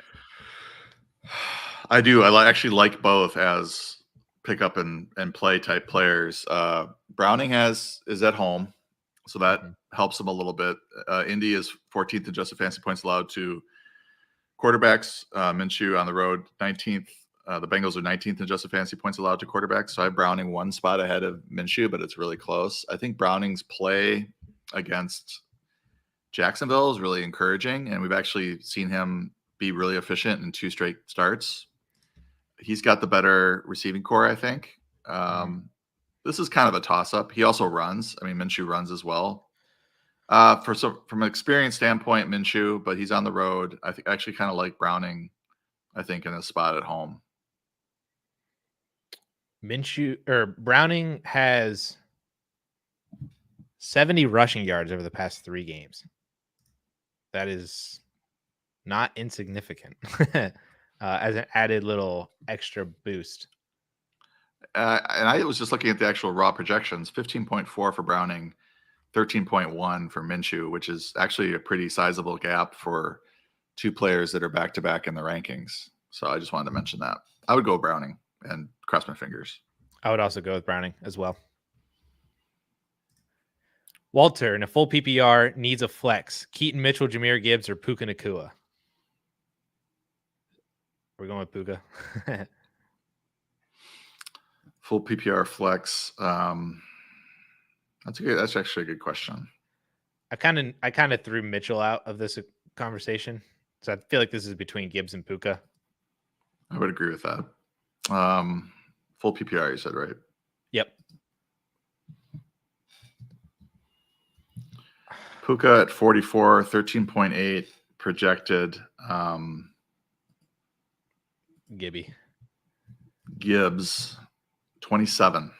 I do. I actually like both as pick up and play type players. Browning is at home, so that helps him a little bit. Indy is 14th in adjusted fantasy points allowed to quarterbacks. Minshew on the road, 19th. The Bengals are 19th in adjusted fantasy points allowed to quarterbacks. So I have Browning one spot ahead of Minshew, but it's really close. I think Browning's play against Jacksonville is really encouraging, and we've actually seen him be really efficient in 2 straight starts. He's got the better receiving core, I think. This is kind of a toss-up. He also runs. I mean, Minshew runs as well. From an experience standpoint, Minshew, but he's on the road. I think I actually kind of like Browning, I think, in a spot at home. Browning has 70 rushing yards over the past 3 games. That is not insignificant as an added little extra boost. And I was just looking at the actual raw projections, 15.4 for Browning, 13.1 for Minshew, which is actually a pretty sizable gap for 2 players that are back-to-back in the rankings. So I just wanted to mention that. I would go Browning and cross my fingers. I would also go with Browning as well. Walter, in a full PPR, needs a flex. Keaton Mitchell, Jahmyr Gibbs, or Puka Nacua? We're going with Puka. Full PPR flex. That's actually a good question. I kind of threw Mitchell out of this conversation, so I feel like this is between Gibbs and Puka. I would agree with that. Full PPR, you said, right? Yep. Puka at 44, 13.8 projected. Gibbs, 27.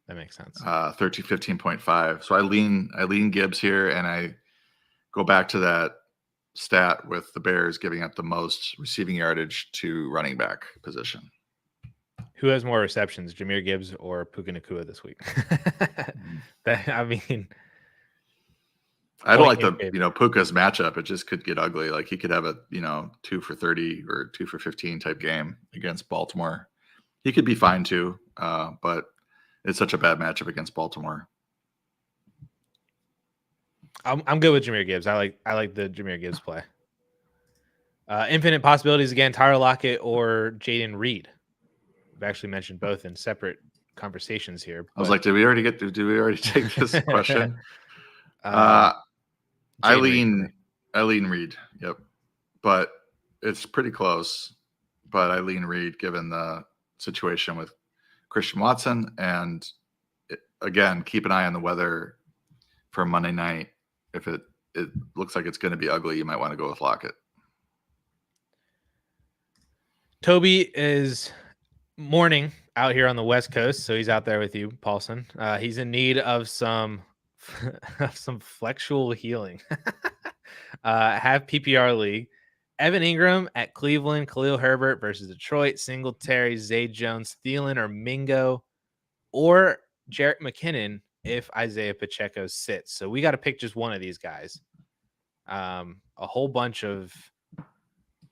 That makes sense. 15.5. So I lean Gibbs here, and I go back to that stat with the Bears giving up the most receiving yardage to running back position. Who has more receptions, Jahmyr Gibbs or Puka Nacua this week? I don't like Puka's matchup. It just could get ugly. Like he could have a 2 for 30 or 2 for 15 type game against Baltimore. He could be fine too, but it's such a bad matchup against Baltimore. I'm good with Jahmyr Gibbs. I like the Jahmyr Gibbs play. Infinite possibilities again: Tyler Lockett or Jaden Reed. I've actually mentioned both in separate conversations here. I was like, did we already take this question? I lean Reed. Yep, but it's pretty close. But I lean Reed given the situation with Christian Watson, and again, keep an eye on the weather for Monday night. If it looks like it's going to be ugly, you might want to go with Lockett. Toby is mourning out here on the West Coast, so he's out there with you, Paulsen. He's in need of some flexual healing. Have PPR league. Evan Ingram at Cleveland, Khalil Herbert versus Detroit, Singletary, Zay Jones, Thielen, or Mingo, or Jerick McKinnon if Isaiah Pacheco sits. So we got to pick just one of these guys. A whole bunch of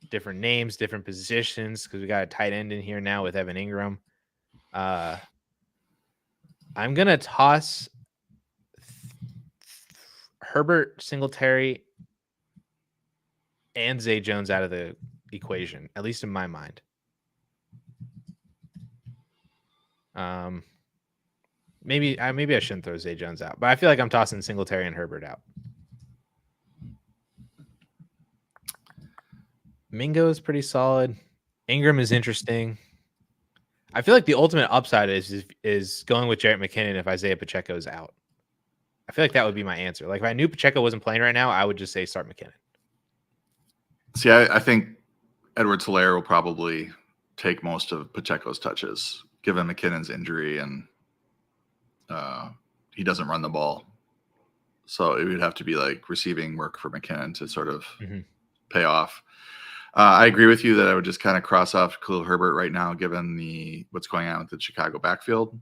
different names, different positions, because we got a tight end in here now with Evan Ingram. I'm going to toss Herbert, Singletary, and Zay Jones out of the equation, at least in my mind. Maybe I shouldn't throw Zay Jones out, but I feel like I'm tossing Singletary and Herbert out. Mingo is pretty solid. Ingram is interesting. I feel like the ultimate upside is going with Jerick McKinnon if Isaiah Pacheco is out. I feel like that would be my answer. Like if I knew Pacheco wasn't playing right now, I would just say start McKinnon. See, I think Edwards-Helaire will probably take most of Pacheco's touches, given McKinnon's injury, and he doesn't run the ball. So it would have to be like receiving work for McKinnon to sort of pay off. I agree with you that I would just kind of cross off Khalil Herbert right now, given what's going on with the Chicago backfield.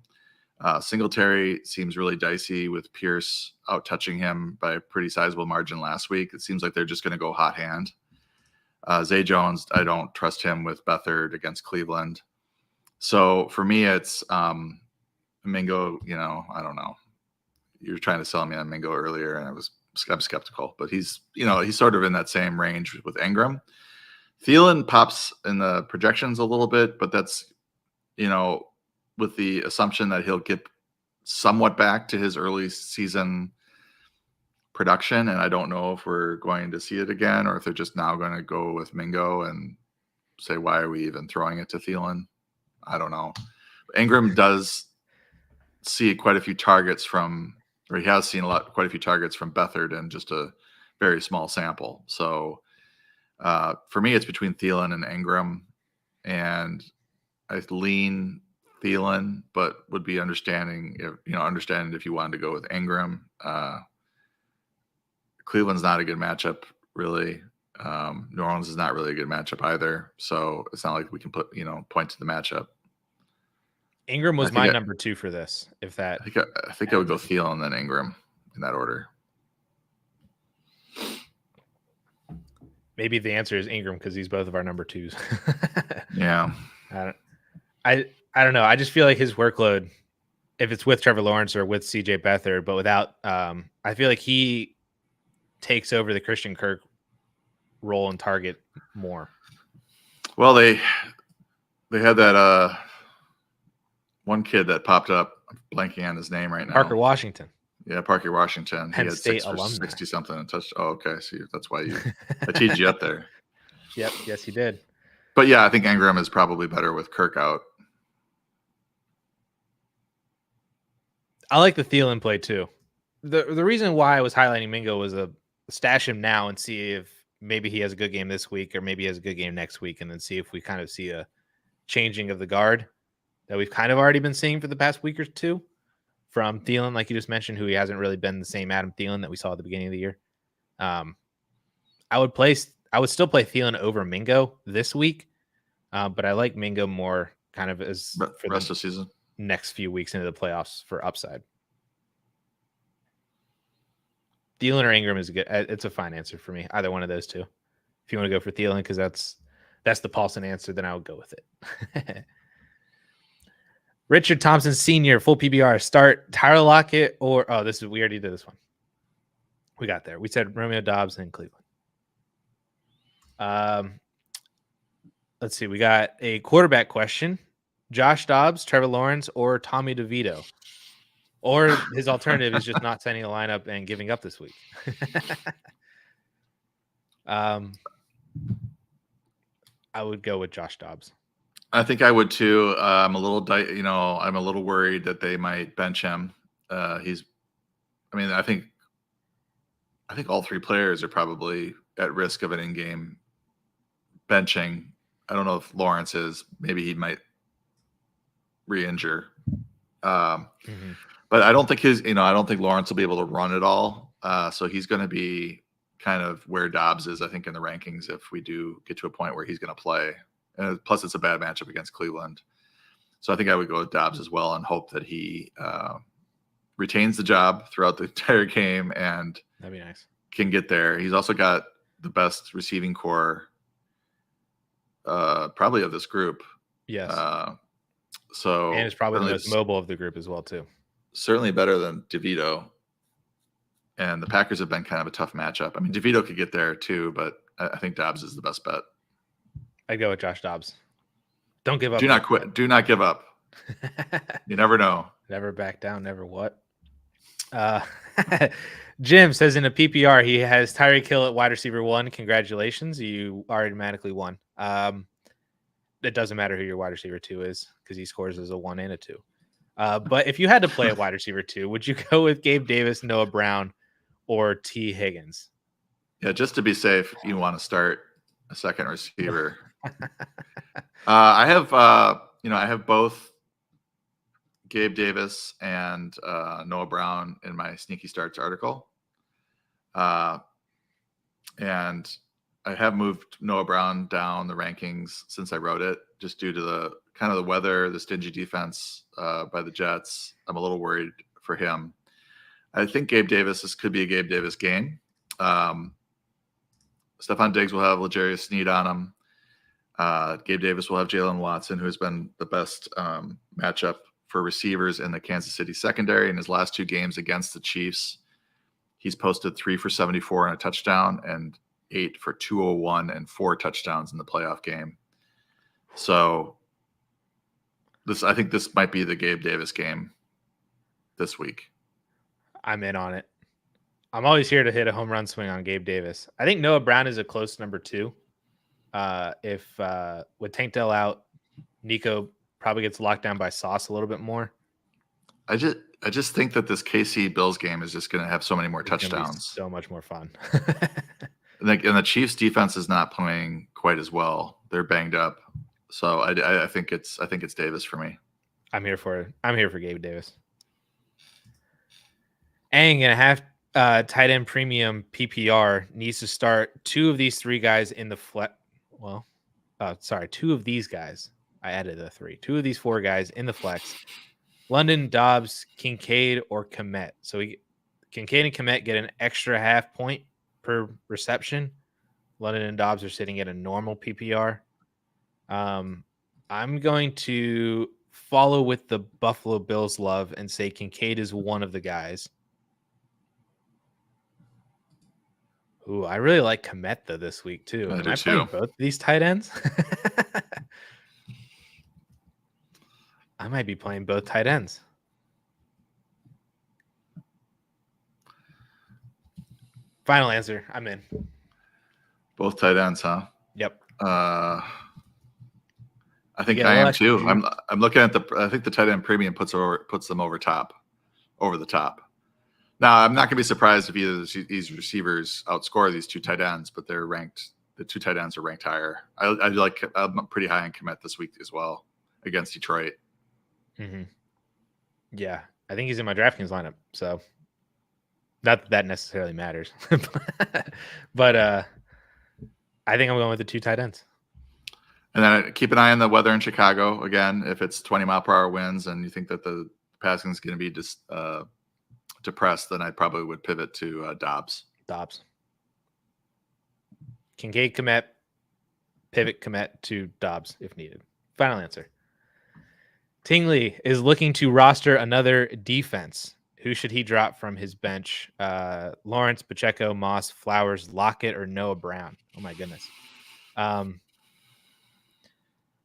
Singletary seems really dicey with Pierce out touching him by a pretty sizable margin last week. It seems like they're just going to go hot hand. Zay Jones, I don't trust him with Beathard against Cleveland. So for me, it's Mingo. I don't know. You were trying to sell me on Mingo earlier, and I'm skeptical. But he's sort of in that same range with Ingram. Thielen pops in the projections a little bit, but that's with the assumption that he'll get somewhat back to his early season production. And I don't know if we're going to see it again, or if they're just now going to go with Mingo and say, why are we even throwing it to Thielen? I don't know. Ingram does see quite a few targets he has seen quite a few targets from Beathard in just a very small sample. So for me, it's between Thielen and Ingram, and I lean Thielen, but would be understanding if you wanted to go with Ingram. Cleveland's not a good matchup, really. New Orleans is not really a good matchup either. So it's not like we can point to the matchup. Ingram was my number 2 for this. I think I would go Thielen and then Ingram in that order. Maybe the answer is Ingram because he's both of our number 2s. Yeah. I don't know. I just feel like his workload, if it's with Trevor Lawrence or with CJ Beathard, but without, I feel like he takes over the Christian Kirk role and target more. Well, they had that one kid that popped up. I'm blanking on his name right now. Parker Washington. Yeah, Parker Washington. Penn He had State 6 for alumni. 60 something and touched. Oh, okay. See, that's why I teed you up there. Yep. Yes, he did. But yeah, I think Ingram is probably better with Kirk out. I like the Thielen play too. The reason why I was highlighting Mingo was a stash him now and see if maybe he has a good game this week or maybe he has a good game next week, and then see if we kind of see a changing of the guard that we've kind of already been seeing for the past week or two from Thielen, like you just mentioned, who he hasn't really been the same Adam Thielen that we saw at the beginning of the year. I would still play Thielen over Mingo this week, but I like Mingo more kind of as for the rest of the season, next few weeks into the playoffs for upside. Thielen or Ingram is it's a fine answer for me. Either one of those two. If you want to go for Thielen, because that's the Paulsen answer, then I would go with it. Richard Thompson Sr., full PBR. Start Tyler Lockett we already did this one. We got there. We said Romeo Doubs and Cleveland. Let's see. We got a quarterback question. Josh Dobbs, Trevor Lawrence, or Tommy DeVito. Or his alternative is just not sending a lineup and giving up this week. I would go with Josh Dobbs. I think I would too. I'm a little worried that they might bench him. I think all 3 players are probably at risk of an in-game benching. I don't know if Lawrence is. Maybe he might re-injure. But I don't think Lawrence will be able to run it all. So he's going to be kind of where Dobbs is, I think, in the rankings if we do get to a point where he's going to play. Plus, it's a bad matchup against Cleveland. So I think I would go with Dobbs as well and hope that he retains the job throughout the entire game and that'd be nice. Can get there. He's also got the best receiving core probably of this group. Yes. So and it's probably the most mobile of the group as well, too. Certainly better than DeVito. And the Packers have been kind of a tough matchup. I mean, DeVito could get there too, but I think Dobbs is the best bet. I'd go with Josh Dobbs. Don't give up. Do not quit. Do not give up. You never know. Never back down. Never what? Jim says in a PPR, he has Tyreek Hill at wide receiver 1. Congratulations. You automatically won. It doesn't matter who your wide receiver 2 is because he scores as a 1 and a 2. But if you had to play a wide receiver 2, would you go with Gabe Davis, Noah Brown, or T. Higgins? Yeah, just to be safe, you want to start a second receiver. I have both Gabe Davis and Noah Brown in my sneaky starts article. And I have moved Noah Brown down the rankings since I wrote it, just due to the kind of the weather, the stingy defense by the Jets. I'm a little worried for him. I think Gabe Davis, this could be a Gabe Davis game. Stephon Diggs will have L'Jarius Sneed on him. Gabe Davis will have Jalen Watson, who has been the best matchup for receivers in the Kansas City secondary. In his last 2 games against the Chiefs, he's posted 3 for 74 and a touchdown and 8 for 201 and 4 touchdowns in the playoff game. So I think this might be the Gabe Davis game this week. I'm in on it. I'm always here to hit a home run swing on Gabe Davis. I think Noah Brown is a close number 2. If with Tank Dell out, Nico probably gets locked down by Sauce a little bit more. I just think that this KC Bills game is just going to have so many more touchdowns. So much more fun. And the Chiefs defense is not playing quite as well. They're banged up. So I think it's Davis for me. I'm here for Gabe Davis. Ang and a half tight end premium PPR needs to start 2 of these 3 guys in the flex. Well, 2 of these guys. I added the 3. 2 of these 4 guys in the flex. London, Dobbs, Kincaid, or Kmet. So Kincaid and Kmet get an extra half point per reception. London and Dobbs are sitting at a normal PPR. I'm going to follow with the Buffalo Bills love and say Kincaid is one of the guys. Ooh, I really like Kmet though this week too. Am I playing both of these tight ends? I might be playing both tight ends. Final answer. I'm in. Both tight ends, huh? Yep. I think I am too. I'm looking at I think the tight end premium puts them over the top. Now, I'm not going to be surprised if either of these receivers outscore these 2 tight ends, but they're ranked. The 2 tight ends are ranked higher. I'm pretty high on Kmet this week as well against Detroit. Mm-hmm. Yeah, I think he's in my DraftKings lineup, so not that necessarily matters. but I think I'm going with the 2 tight ends. And then keep an eye on the weather in Chicago. Again, if it's 20-mile-per-hour winds and you think that the passing is going to be just depressed, then I probably would pivot to Dobbs. Kincaid, Kmet, pivot Kmet to Dobbs if needed. Final answer. Tingley is looking to roster another defense. Who should he drop from his bench? Lawrence, Pacheco, Moss, Flowers, Lockett, or Noah Brown? Oh my goodness.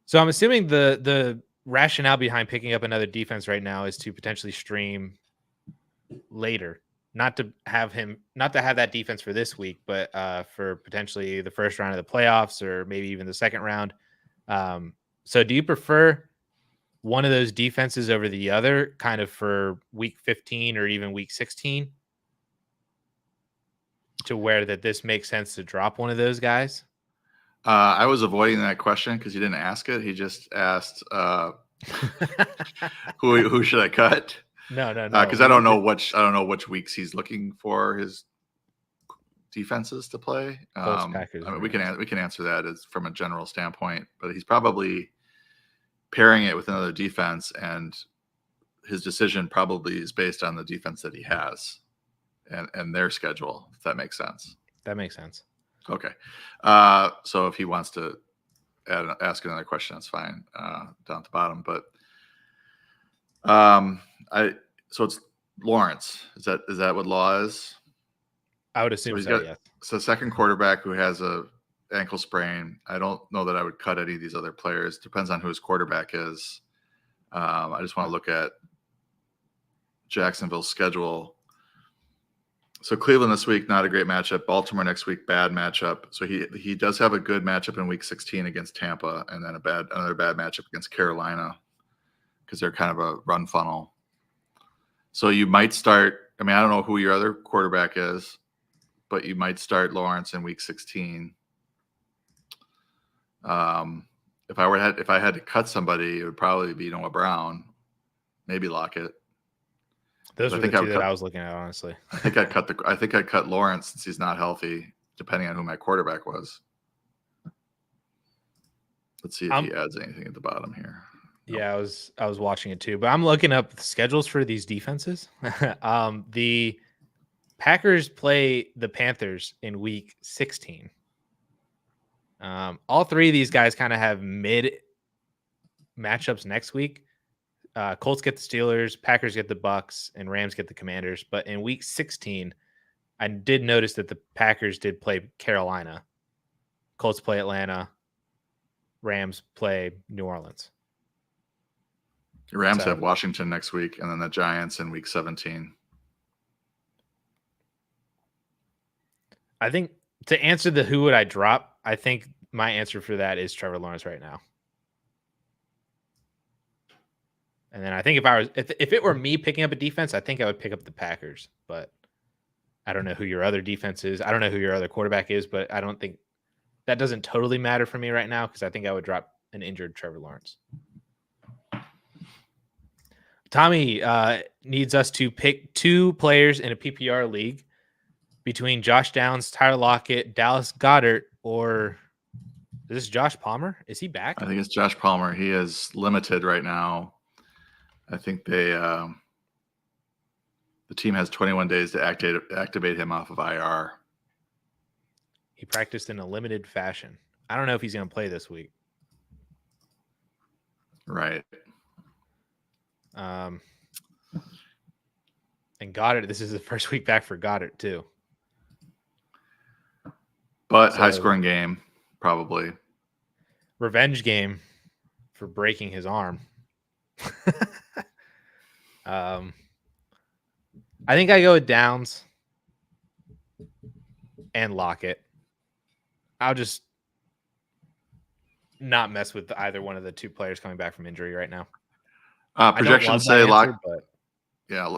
So I'm assuming the rationale behind picking up another defense right now is to potentially stream later, not to have that defense for this week, but for potentially the first round of the playoffs or maybe even the second round. So do you prefer one of those defenses over the other kind of for week 15 or even week 16 to where that this makes sense to drop one of those guys? I was avoiding that question because he didn't ask it. He just asked who should I cut? No. Because I don't know which weeks he's looking for his defenses to play. Colts, Packers, I mean, and we can answer that as from a general standpoint, but he's probably pairing it with another defense, and his decision probably is based on the defense that he has and their schedule, if that makes sense. That makes sense. Okay. So if he wants to ask another question, that's fine, down at the bottom. But so it's Lawrence. Is that what Law is? I would assume so, yes. So second quarterback who has a ankle sprain. I don't know that I would cut any of these other players. Depends on who his quarterback is. I just want to look at Jacksonville's schedule. So Cleveland this week, not a great matchup. Baltimore next week, bad matchup. So he does have a good matchup in week 16 against Tampa, and then another bad matchup against Carolina because they're kind of a run funnel. So you might start. I mean, I don't know who your other quarterback is, but you might start Lawrence in week 16. If I had to cut somebody, it would probably be Noah Brown, maybe Lockett. Those are the two that I was looking at, honestly. I think I'd cut Lawrence since he's not healthy, depending on who my quarterback was. Let's see if he adds anything at the bottom here. Yeah, I was watching it too, but I'm looking up the schedules for these defenses. The Packers play the Panthers in week 16. All three of these guys kind of have mid matchups next week. Colts get the Steelers, Packers get the Bucks, and Rams get the Commanders. But in week 16, I did notice that the Packers did play Carolina. Colts play Atlanta. Rams play New Orleans. The Rams have Washington next week, and then the Giants in week 17. I think to answer the who would I drop, I think my answer for that is Trevor Lawrence right now. And then I think if it were me picking up a defense, I think I would pick up the Packers. But I don't know who your other defense is. I don't know who your other quarterback is, but I don't think that doesn't totally matter for me right now because I think I would drop an injured Trevor Lawrence. Tommy needs us to pick two players in a PPR league between Josh Downs, Tyler Lockett, Dallas Goedert, or is this Josh Palmer? Is he back? I think it's Josh Palmer. He is limited right now. I think the team has 21 days to activate him off of IR. He practiced in a limited fashion. I don't know if he's going to play this week. Right. And Goddard, this is the first week back for Goddard too. But high-scoring game, probably. Revenge game for breaking his arm. I think I go with Downs and Lockett. I'll just not mess with either one of the two players coming back from injury right now. Projections say Lockett.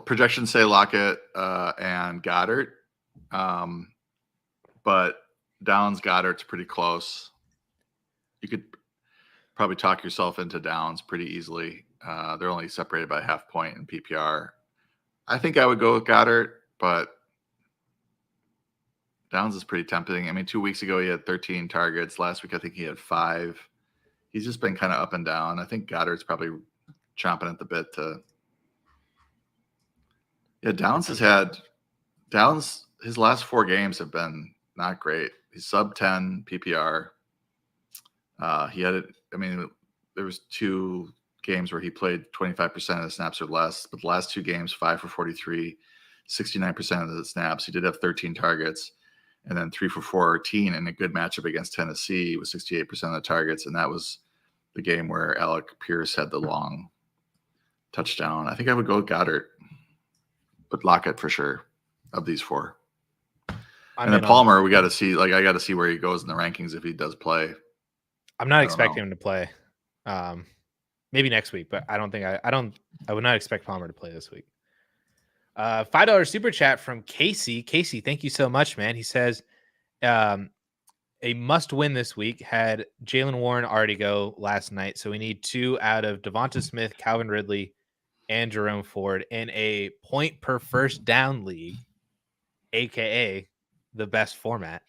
Projections say Lockett and Goddard. But Downs Goddard's pretty close. You could probably talk yourself into Downs pretty easily. They're only separated by half point in PPR. I think I would go with Goddard, but Downs is pretty tempting. I mean, 2 weeks ago he had 13 targets. Last week I think he had 5. He's just been kind of up and down. I think Goddard's probably chomping at the bit to. Yeah, Downs. His last 4 games have been not great. He's sub 10 PPR. He had it. I mean, there was 2 games where he played 25% of the snaps or less, but the last 2 games, 5 for 43, 69% of the snaps. He did have 13 targets, and then 3 for 14 in a good matchup against Tennessee with 68% of the targets, and that was the game where Alec Pierce had the long touchdown. I think I would go with Goddard, but Lockett for sure of these 4. And then Palmer, we got to see. Like, I got to see where he goes in the rankings if he does play. I'm not expecting him to play. Maybe next week, but I don't think I would not expect Palmer to play this week. $5 super chat from Casey. Casey, thank you so much, man. He says, a must win this week. Had Jalen Warren already go last night, so we need 2 out of Devonta Smith, Calvin Ridley, and Jerome Ford in a point per first down league, aka the best format.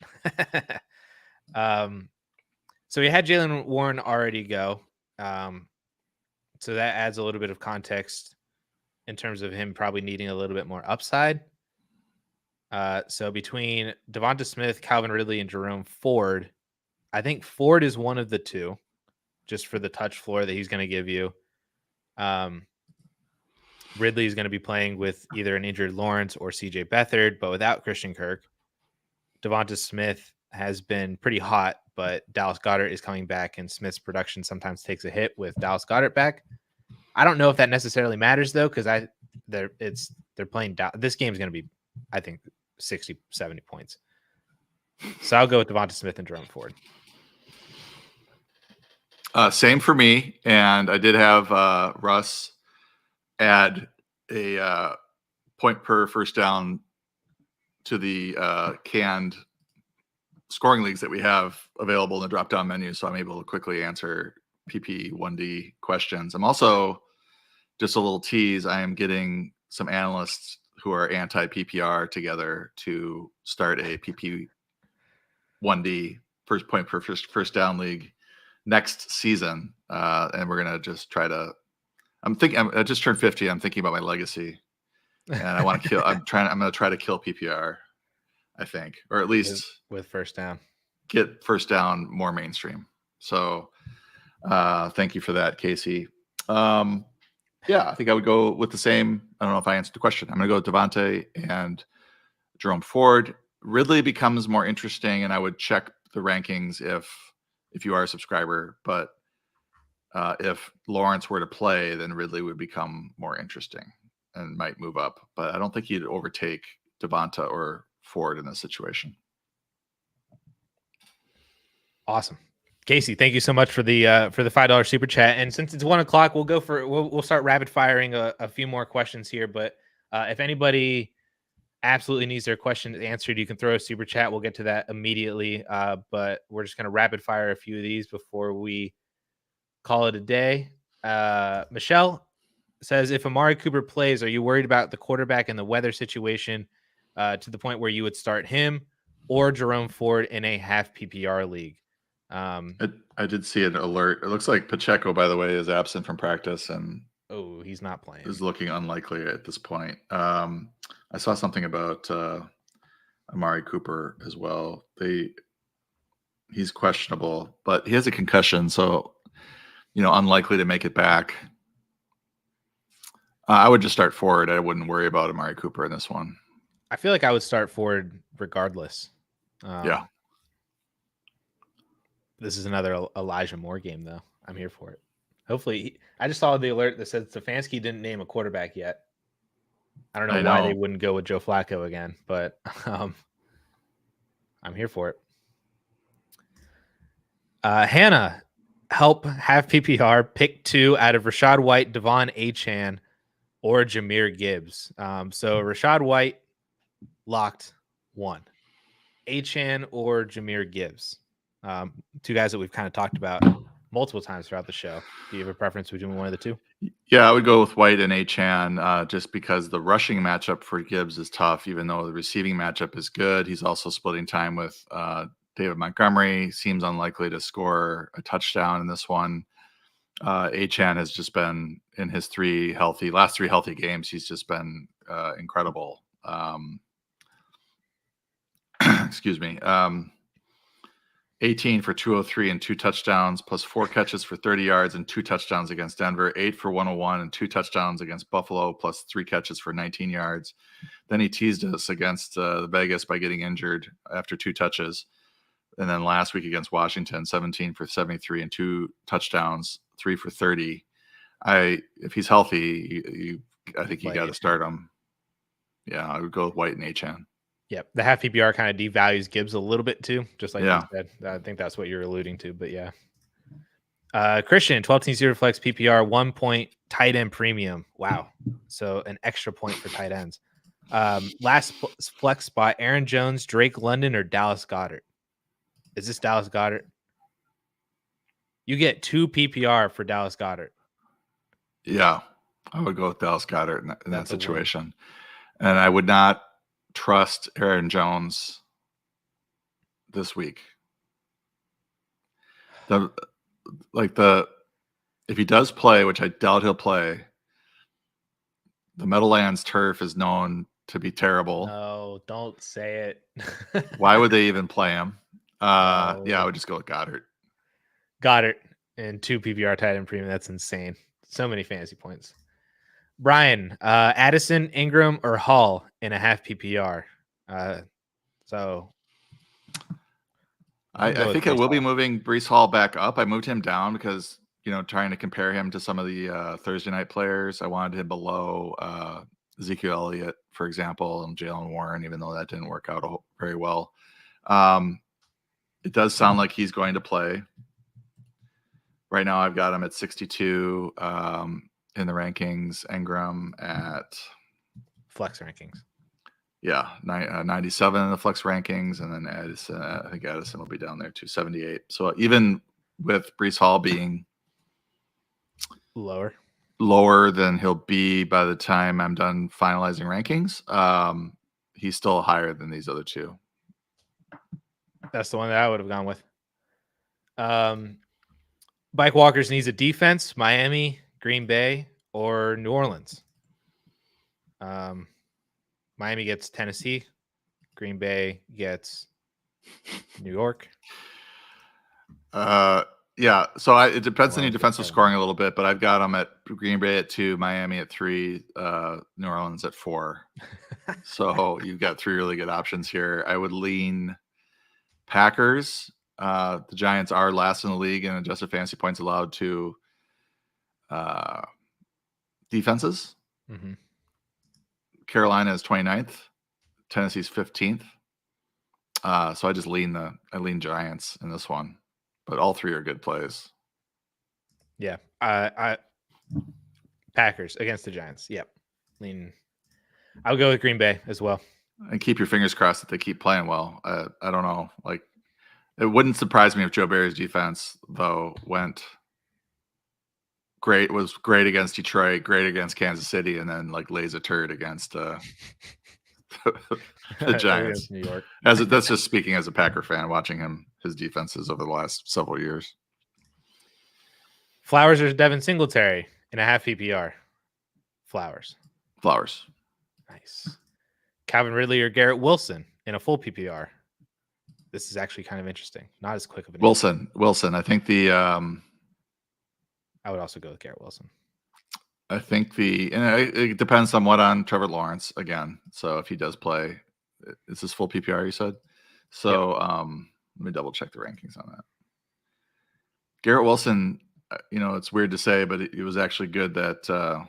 So we had Jaylen Warren already go. So that adds a little bit of context in terms of him probably needing a little bit more upside. So between Devonta Smith, Calvin Ridley, and Jerome Ford, I think Ford is one of the two, just for the touch floor that he's going to give you. Ridley is going to be playing with either an injured Lawrence or CJ Beathard, but without Christian Kirk. Devonta Smith has been pretty hot, but Dallas Goedert is coming back, and Smith's production sometimes takes a hit with Dallas Goedert back. I don't know if that necessarily matters though, because they're playing. This game is going to be, I think, 60, 70 points. So I'll go with Devonta Smith and Jerome Ford. Same for me, and I did have Russ add a point per first down to the canned scoring leagues that we have available in the drop-down menu, so I'm able to quickly answer PP1D questions. I'm also, just a little tease, I am getting some analysts who are anti-PPR together to start a PP1D first point per first down league next season, and we're gonna just try to. I just turned 50. I'm thinking about my legacy, and I want to kill. I'm gonna try to kill PPR. I think, or at least with first down, get first down more mainstream. So, thank you for that, Casey. Yeah, I think I would go with the same. I don't know if I answered the question. I'm gonna go with Devontae and Jerome Ford. Ridley becomes more interesting, and I would check the rankings if you are a subscriber, but if Lawrence were to play, then Ridley would become more interesting and might move up. But I don't think he'd overtake Devonta or Ford in this situation. Awesome, Casey. Thank you so much for the $5 super chat. And since it's 1 o'clock, we'll start rapid firing a few more questions here. But if anybody absolutely needs their questions answered, you can throw a super chat. We'll get to that immediately. But we're just going to rapid fire a few of these before we call it a day. Michelle says, if Amari Cooper plays, are you worried about the quarterback and the weather situation to the point where you would start him or Jerome Ford in a half PPR league? I did see an alert. It looks like Pacheco, by the way, is absent from practice and he's not playing. Is looking unlikely at this point. I saw something about Amari Cooper as well. He's questionable, but he has a concussion, so unlikely to make it back. I would just start Ford. I wouldn't worry about Amari Cooper in this one. I feel like I would start Ford regardless. Yeah. This is another Elijah Moore game, though. I'm here for it. Hopefully, I just saw the alert that said Stefanski didn't name a quarterback yet. I don't know why they wouldn't go with Joe Flacco again, but I'm here for it. Hannah, help have PPR, pick 2 out of Rachaad White, Devon Achane, or Jahmyr Gibbs. So Rachaad White, locked 1. Achane or Jahmyr Gibbs. 2 guys that we've kind of talked about multiple times throughout the show. Do you have a preference between one of the 2? Yeah, I would go with White and Achane just because the rushing matchup for Gibbs is tough, even though the receiving matchup is good. He's also splitting time with David Montgomery. Seems unlikely to score a touchdown in this one. Achane has just been, in his last 3 healthy games, he's just been incredible. Excuse me. 18 for 203 and 2 touchdowns, plus 4 catches for 30 yards and 2 touchdowns against Denver, 8 for 101 and 2 touchdowns against Buffalo, plus 3 catches for 19 yards. Then he teased us against Vegas by getting injured after 2 touches. And then last week against Washington, 17 for 73 and 2 touchdowns, 3 for 30. If he's healthy, I think you got to start him. Yeah, I would go with White and Achane. Yep. The half PPR kind of devalues Gibbs a little bit too, just like you said. I think that's what you're alluding to, but yeah. Christian, 12-team zero flex PPR, 1 point tight end premium. Wow. So an extra point for tight ends. Last flex spot, Aaron Jones, Drake London, or Dallas Goedert? Is this Dallas Goedert? You get 2 PPR for Dallas Goedert. Yeah, I would go with Dallas Goedert in that situation. And I would not trust Aaron Jones this week. If he does play, which I doubt he'll play, the Meadowlands turf is known to be terrible. No, don't say it. Why would they even play him? No. Yeah, I would just go with Goddard. Goddard and 2 PPR tight end premium. That's insane. So many fantasy points. Brian, Addison, Ingram, or Hall in a half PPR. So I think I will be moving Breece Hall back up. I moved him down because, trying to compare him to some of the Thursday night players. I wanted him below Ezekiel Elliott, for example, and Jalen Warren, even though that didn't work out very well. It does sound like he's going to play. Right now, I've got him at 62 in the rankings. Ingram at flex rankings. Yeah, 97 in the flex rankings, and then Addison. I think Addison will be down there too, 78. So even with Breece Hall being lower than he'll be by the time I'm done finalizing rankings, he's still higher than these other two. That's the one that I would have gone with. Bike Walkers needs a defense: Miami, Green Bay, or New Orleans. Miami gets Tennessee. Green Bay gets New York. Yeah. So it depends on your defensive scoring a little bit, but I've got them at Green Bay at 2, Miami at 3, New Orleans at 4. So you've got 3 really good options here. I would lean Packers. The Giants are last in the league in adjusted fantasy points allowed to defenses. Mm-hmm. Carolina is 29th. Tennessee's 15th. So I just lean Giants in this one, but all 3 are good plays. Yeah. Packers against the Giants. Yep. I'll go with Green Bay as well. And keep your fingers crossed that they keep playing well. I don't know. It wouldn't surprise me if Joe Barry's defense, though, was great against Detroit, great against Kansas City, and then lays a turd against the Giants. New York. That's just speaking as a Packer fan, watching his defenses over the last several years. Flowers or Devin Singletary in a half PPR? Flowers. Nice. Calvin Ridley or Garrett Wilson in a full PPR? This is actually kind of interesting. Not as quick of an Wilson. I think I would also go with Garrett Wilson. I think it depends somewhat on Trevor Lawrence again. So if he does play, is this full PPR you said? So yep. Let me double check the rankings on that. Garrett Wilson, it's weird to say, but it was actually good that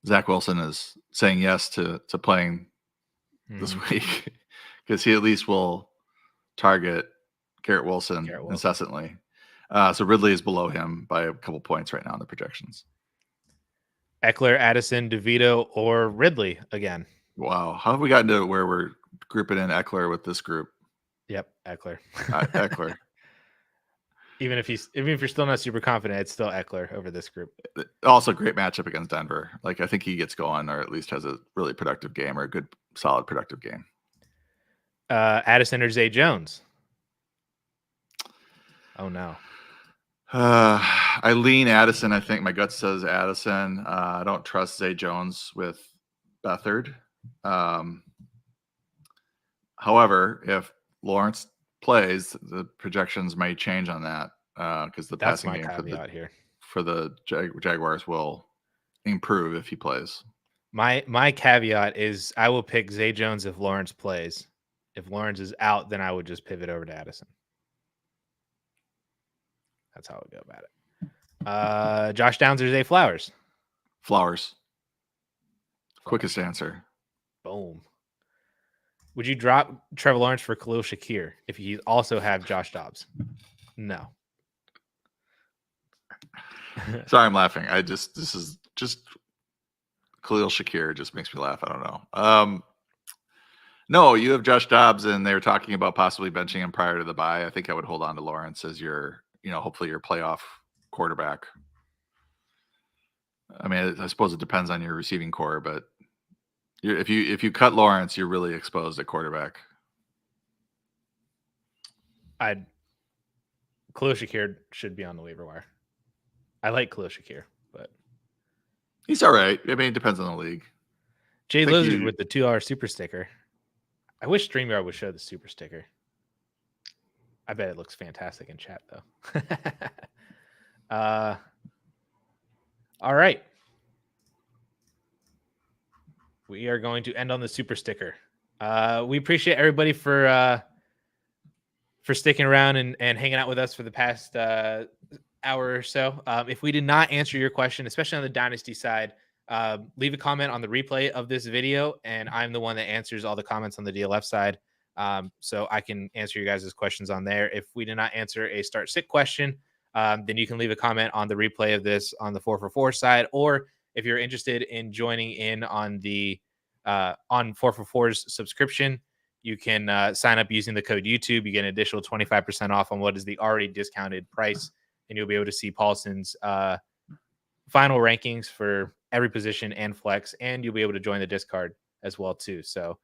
Zach Wilson is saying yes to playing this week, because he at least will target Garrett Wilson incessantly. So Ridley is below him by a couple points right now in the projections. Eckler, Addison, DeVito, or Ridley again. Wow. How have we gotten to where we're grouping in Eckler with this group? Yep, Eckler. Eckler. Even if you're still not super confident, it's still Eckler over this group. Also, great matchup against Denver. I think he gets going, or at least has a really productive game, or a good, solid, productive game. Addison or Zay Jones? Oh no. I lean Addison. I think my gut says Addison. I don't trust Zay Jones with Beathard. However, if Lawrence plays, the projections may change on that, because the passing game for the Jaguars will improve if he plays. My caveat is I will pick Zay Jones if Lawrence plays. If Lawrence is out, then I would just pivot over to Addison. That's how I would go about it. Josh Downs or Zay Flowers? Flowers. Quickest answer. Boom. Would you drop Trevor Lawrence for Khalil Shakir if you also have Josh Dobbs? No. Sorry, I'm laughing. This is just Khalil Shakir just makes me laugh. I don't know. No, you have Josh Dobbs, and they were talking about possibly benching him prior to the bye. I think I would hold on to Lawrence as your, hopefully your playoff quarterback. I mean, I suppose it depends on your receiving core, but if you cut Lawrence, you're really exposed at quarterback. Khalil Shakir should be on the waiver wire. I like Khalil Shakir, but he's all right. I mean, it depends on the league. Jay Lizard with the $2 super sticker. I wish StreamYard would show the super sticker. I bet it looks fantastic in chat, though. All right. We are going to end on the super sticker. We appreciate everybody for sticking around and hanging out with us for the past hour or so. If we did not answer your question, especially on the Dynasty side, leave a comment on the replay of this video, and I'm the one that answers all the comments on the DLF side. So I can answer you guys' questions on there. If we did not answer a start sit question, then you can leave a comment on the replay of this on the 444 side, or if you're interested in joining in on the on 444's subscription, you can sign up using the code YouTube. You get an additional 25% off on what is the already discounted price, and you'll be able to see Paulsen's final rankings for every position and flex, and you'll be able to join the Discord as well too. So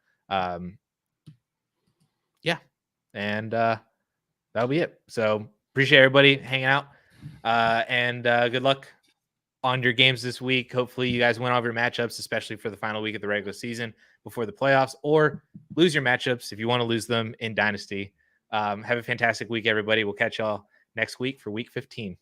yeah, and that'll be it. So appreciate everybody hanging out, and good luck on your games this week. Hopefully you guys win all of your matchups, especially for the final week of the regular season before the playoffs, or lose your matchups if you want to lose them in Dynasty. Have a fantastic week, everybody. We'll catch y'all next week for week 15.